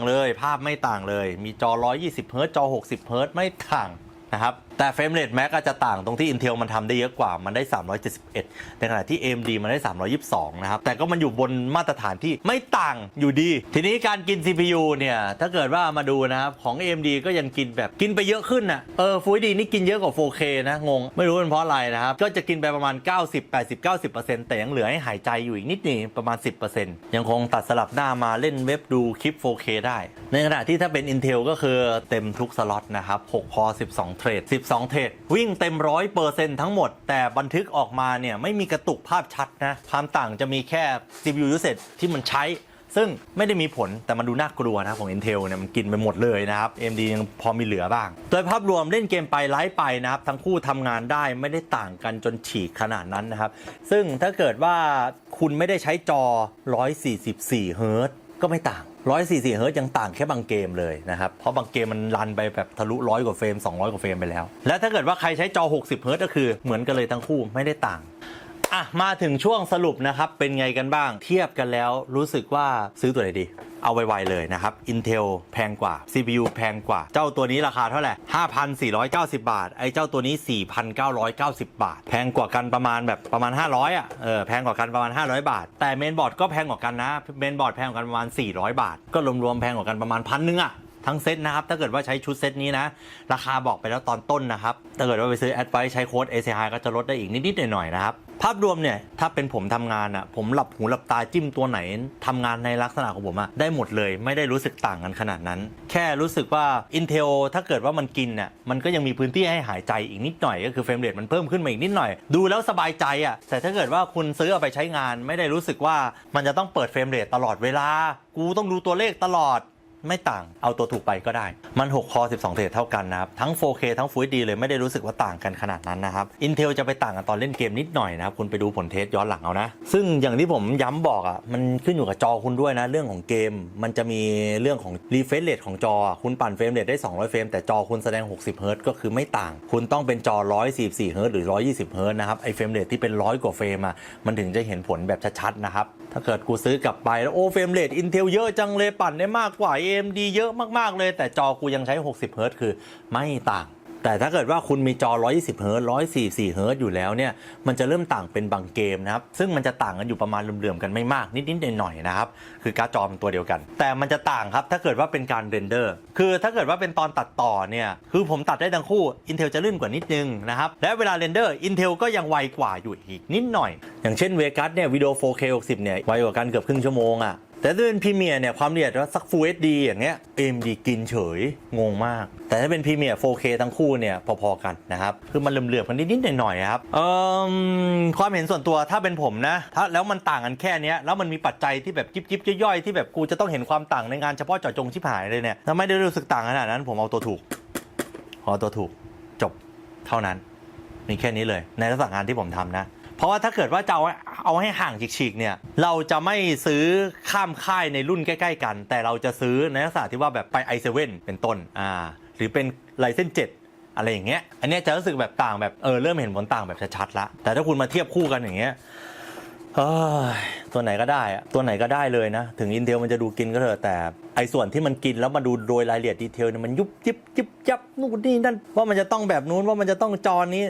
เลยภาพไม่ต่างเลยมีจอ120เฮิร์ตซ์จอ60เฮิร์ตซ์ไม่ต่างนะครับ แต่เฟรมเรทแม็กจะต่างตรงที่ Intel มันทำได้เยอะกว่ามันได้371ในขณะที่ AMD มันได้322นะครับแต่ก็มันอยู่บนมาตรฐานที่ไม่ต่างอยู่ดีทีนี้การกิน CPU เนี่ยถ้าเกิดว่ามาดูนะครับของ AMD ก็ยังกินแบบกินไปเยอะขึ้นนะFull HD นี่กินเยอะกว่า 4K นะงงไม่รู้เป็นเพราะอะไรนะครับก็จะกินไปประมาณ90-80-90%แต่ยังเหลือให้หายใจอยู่อีกนิดนึงประมาณ 10% ยังคงตัดสลับหน้ามาเล่นเว็บดูคลิป 4K ได้ในขณะที่ถ้าเป็น Intel ก็คือเต็มทุกสล็อตนะครับ6 core 12 เทรด12 เทรดวิ่งเต็ม 100% ทั้งหมดแต่บันทึกออกมาเนี่ยไม่มีกระตุกภาพชัดนะความต่างจะมีแค่ CPU usage ที่มันใช้ซึ่งไม่ได้มีผลแต่มันดูน่ากลัวนะของ Intel เนี่ยมันกินไปหมดเลยนะครับ AMD ยังพอมีเหลือบ้างโดยภาพรวมเล่นเกมไปไลฟ์ไปนะครับทั้งคู่ทำงานได้ไม่ได้ต่างกันจนฉีกขนาดนั้นนะครับซึ่งถ้าเกิดว่าคุณไม่ได้ใช้จอ144 เฮิร์ตซ์ก็ไม่ต่าง144 เฮิร์ตซ์ยังต่างแค่บางเกมเลยนะครับเพราะบางเกมมันรันไปแบบทะลุ100 กว่าเฟรม200 กว่าเฟรมไปแล้วและถ้าเกิดว่าใครใช้จอ60 เฮิร์ตซ์ก็คือเหมือนกันเลยทั้งคู่ไม่ได้ต่างมาถึงช่วงสรุปนะครับเป็นไงกันบ้างเทียบกันแล้วรู้สึกว่าซื้อตัวไหนดีเอาไวๆเลยนะครับ Intel แพงกว่า CPU แพงกว่าเจ้าตัวนี้ราคาเท่าไหร่ 5,490 บาทไอ้เจ้าตัวนี้ 4,990 บาทแพงกว่ากันประมาณ500แพงกว่ากันประมาณ500 บาทแต่เมนบอร์ดก็แพงกว่ากันนะเมนบอร์ดแพงกว่ากันประมาณ400 บาทก็รวมๆแพงกว่ากันประมาณ1,000ทั้งเซตนะครับถ้าเกิดว่าใช้ชุดเซตนี้นะราคาบอกไปแล้วตอนต้นนะครับถ้าเกิดว่าไปซื้อ Advice ใช้โค้ด ACI ก็จะลดได้อีกนิดๆหน่อยๆนะครับภาพรวมเนี่ยถ้าเป็นผมทำงานผมหลับหูหลับตาจิ้มตัวไหนทำงานในลักษณะของผมได้หมดเลยไม่ได้รู้สึกต่างกันขนาดนั้นแค่รู้สึกว่า Intel ถ้าเกิดว่ามันกินมันก็ยังมีพื้นที่ให้หายใจอีกนิดหน่อยก็คือเฟรมเรทมันเพิ่มขึ้นมาอีกนิดหน่อยดูแล้วสบายใจแต่ถ้าเกิดว่าคุณซื้อเอาไปใช้งานไม่ได้รู้สึกว่ามันจะต้องเปิดเฟรมเรทตลอดเวลากูต้องดูตัวเลขตลอดไม่ต่างเอาตัวถูกไปก็ได้มัน6 คอ 12 เทรดเท่ากันนะครับทั้ง 4K ทั้ง Full HD เลยไม่ได้รู้สึกว่าต่างกันขนาดนั้นนะครับ Intel จะไปต่างกันตอนเล่นเกมนิดหน่อยนะครับคุณไปดูผลเทสย้อนหลังเอานะซึ่งอย่างที่ผมย้ำบอกมันขึ้นอยู่กับจอคุณด้วยนะเรื่องของเกมมันจะมีเรื่องของ refresh rate ของจอคุณปั่นเฟรมเรทได้200 เฟรมแต่จอคุณแสดง60 เฮิร์ตซ์ก็คือไม่ต่างคุณต้องเป็นจอ144 เฮิร์ตซ์หรือ120 เฮิร์ตซ์นะครับไอเฟรมเรทที่เป็น100 กว่าเฟรมมันถึงจะเห็นผลแบบชัดๆนะครับถ้าเกิดกูซื้อกลับไปแล้วเฟรมเรท Intel เยอะจังเลยปั่นได้มากกว่า AMD เยอะมากๆเลยแต่จอกูยังใช้60 เฮิร์ตซ์คือไม่ต่างแต่ถ้าเกิดว่าคุณมีจอ120 เฮิร์ตซ์144 เฮิร์ตซ์อยู่แล้วเนี่ยมันจะเริ่มต่างเป็นบางเกมนะครับซึ่งมันจะต่างกันอยู่ประมาณเหลื่อมๆกันไม่มากนิดๆหน่อยๆนะครับคือการ์ดจอเป็นตัวเดียวกันแต่มันจะต่างครับถ้าเกิดว่าเป็นการเรนเดอร์คือถ้าเกิดว่าเป็นตอนตัดต่อเนี่ยคือผมตัดได้ทั้งคู่ Intel จะลื่นกว่านิดนึงนะครับและเวลาเรนเดอร์ Intel ก็ยังไวกว่าอยู่อีกนิดหน่อยอย่างเช่น Vegas เนี่ยวิดีโอ 4K 60เนี่ยไวกว่ากันเกือบครึ่งชั่วโมงแต่ถ้าเป็นพรีเมียร์เนี่ยความละเอียดว่าสัก Full HD อย่างเงี้ย AMD กินเฉยงงมากแต่ถ้าเป็นพรีเมียร์ 4K ทั้งคู่เนี่ยพอๆกันนะครับคือมันเหลื่อมๆกันนิดๆหน่อยๆครับความเห็นส่วนตัวถ้าเป็นผมนะถ้าแล้วมันต่างกันแค่นี้แล้วมันมีปัจจัยที่แบบจิ๊บๆย่อยๆที่แบบกูจะต้องเห็นความต่างในงานเฉพาะเจาะจงชิบหายเลยเนี่ยถ้าไม่ได้รู้สึกต่างขนาดนั้นผมเอาตัวถูกจบเท่านั้นมีแค่นี้เลยในลักษณะงานที่ผมทำนะเพราะว่าถ้าเกิดว่าจะเอาให้ห่างฉีกๆเนี่ยเราจะไม่ซื้อข้ามค่ายในรุ่นใกล้ๆกันแต่เราจะซื้อในลักษณะที่ว่าแบบไป i7 เป็นต้นหรือเป็น Ryzen 7อะไรอย่างเงี้ยอันนี้จะรู้สึกแบบต่างแบบเริ่มเห็นผลต่างแบบชัดๆละแต่ถ้าคุณมาเทียบคู่กันอย่างเงี้ยตัวไหนก็ได้ตัวไหนก็ได้เลยนะถึง Intel มันจะดูกินก็เถอะแต่ไอ้ส่วนที่มันกินแล้วมาดูโดยรายละเอียดดีเทลเนี่ยมันยุบยิบยิบยับนู่นนี่นั่นว่ามันจะต้องแบบนู้นว่ามันจะต้องจอนี้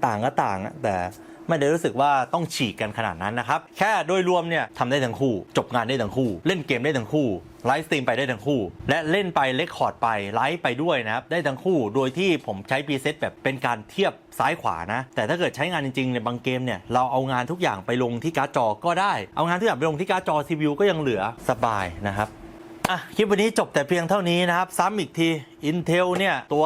ต่างก็ต่างแต่ไม่ได้รู้สึกว่าต้องฉีกกันขนาดนั้นนะครับแค่โดยรวมเนี่ยทำได้ทั้งคู่จบงานได้ทั้งคู่เล่นเกมได้ทั้งคู่ไลฟ์สตรีมไปได้ทั้งคู่และเล่นไปเรคคอร์ดไปไลฟ์ไปด้วยนะครับได้ทั้งคู่โดยที่ผมใช้พรีเซตแบบเป็นการเทียบซ้ายขวานะแต่ถ้าเกิดใช้งานจริงๆในบางเกมเนี่ยเราเอางานทุกอย่างไปลงที่การ์ดจอก็ได้เอางานทุกอย่างไปลงที่การ์ดจอ CPU ก็ยังเหลือสบายนะครับคลิปวันนี้จบแต่เพียงเท่านี้นะครับซ้ำอีกที Intel เนี่ยตัว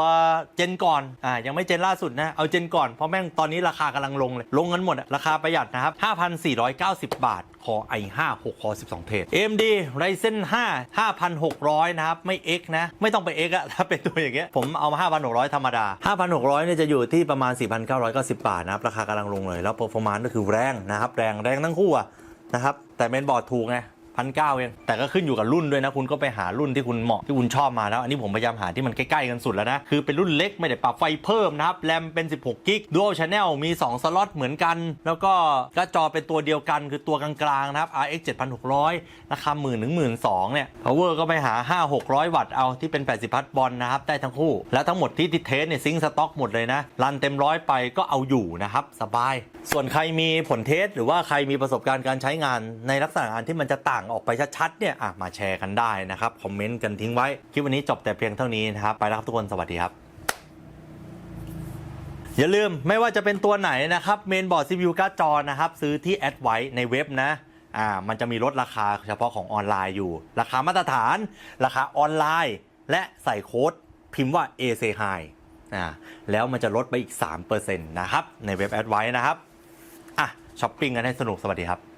เจนก่อนยังไม่เจนล่าสุดนะเอาเจนก่อนเพราะแม่งตอนนี้ราคากำลังลงเลยลงกันหมดราคาประหยัดนะครับ 5,490 บาทCore i5 6 Core 12 เทรด AMD Ryzen 5 5,600 นะครับไม่ X นะไม่ต้องไป X ถ้าเป็นตัวอย่างเงี้ยผมเอามา 5,600 ธรรมดา 5,600 เนี่ยจะอยู่ที่ประมาณ 4,990 บาทนะครับราคากำลังลงเลยแล้ว performance ก็คือแรงนะครับแรงทั้งคู่นะครับแต่เมนบอร์ดถูกไง 1,900 เองแต่ก็ขึ้นอยู่กับรุ่นด้วยนะคุณก็ไปหารุ่นที่คุณเหมาะที่คุณชอบมาแล้วอันนี้ผมพยายามหาที่มันใกล้ๆกันสุดแล้วนะคือเป็นรุ่นเล็กไม่ได้ปรับไฟเพิ่มนะครับแรมเป็น16กิก Dual Channel มี2สล็อตเหมือนกันแล้วก็การ์ดจอเป็นตัวเดียวกันคือตัวกลางๆนะครับ RX 7600ราคา 10,000 ถึง 12,000 เนี่ย Power ก็ไปหา 5-600 วัตต์เอาที่เป็น80 พัทบอลนะครับได้ทั้งคู่แล้วทั้งหมดที่เทสเนี่ยซิงค์สต็อกหมดเลยนะรันเต็มร้อยไปก็เอาอยู่นะครับสบายส่วนใครมีผลเทสหรือว่าใครมีประสบการณ์การใช้งานในลักษณะงานที่มันจะต่างออกไปชัดๆเนี่ยมาแชร์กันได้นะครับคอมเมนต์กันทิ้งไว้คลิปวันนี้จบแต่เพียงเท่านี้นะครับไปแล้วครับทุกคนสวัสดีครับอย่าลืมไม่ว่าจะเป็นตัวไหนนะครับเมนบอร์ด CPU การ์ดจอนะครับซื้อที่แอดไว้ในเว็บนะมันจะมีลดราคาเฉพาะของออนไลน์อยู่ราคามาตรฐานราคาออนไลน์และใส่โค้ดพิมพ์ว่า AC High แล้วมันจะลดไปอีก 3% นะครับในเว็บแอดไว้นะครับช้อปปิ้งกันให้สนุกสวัสดีครับ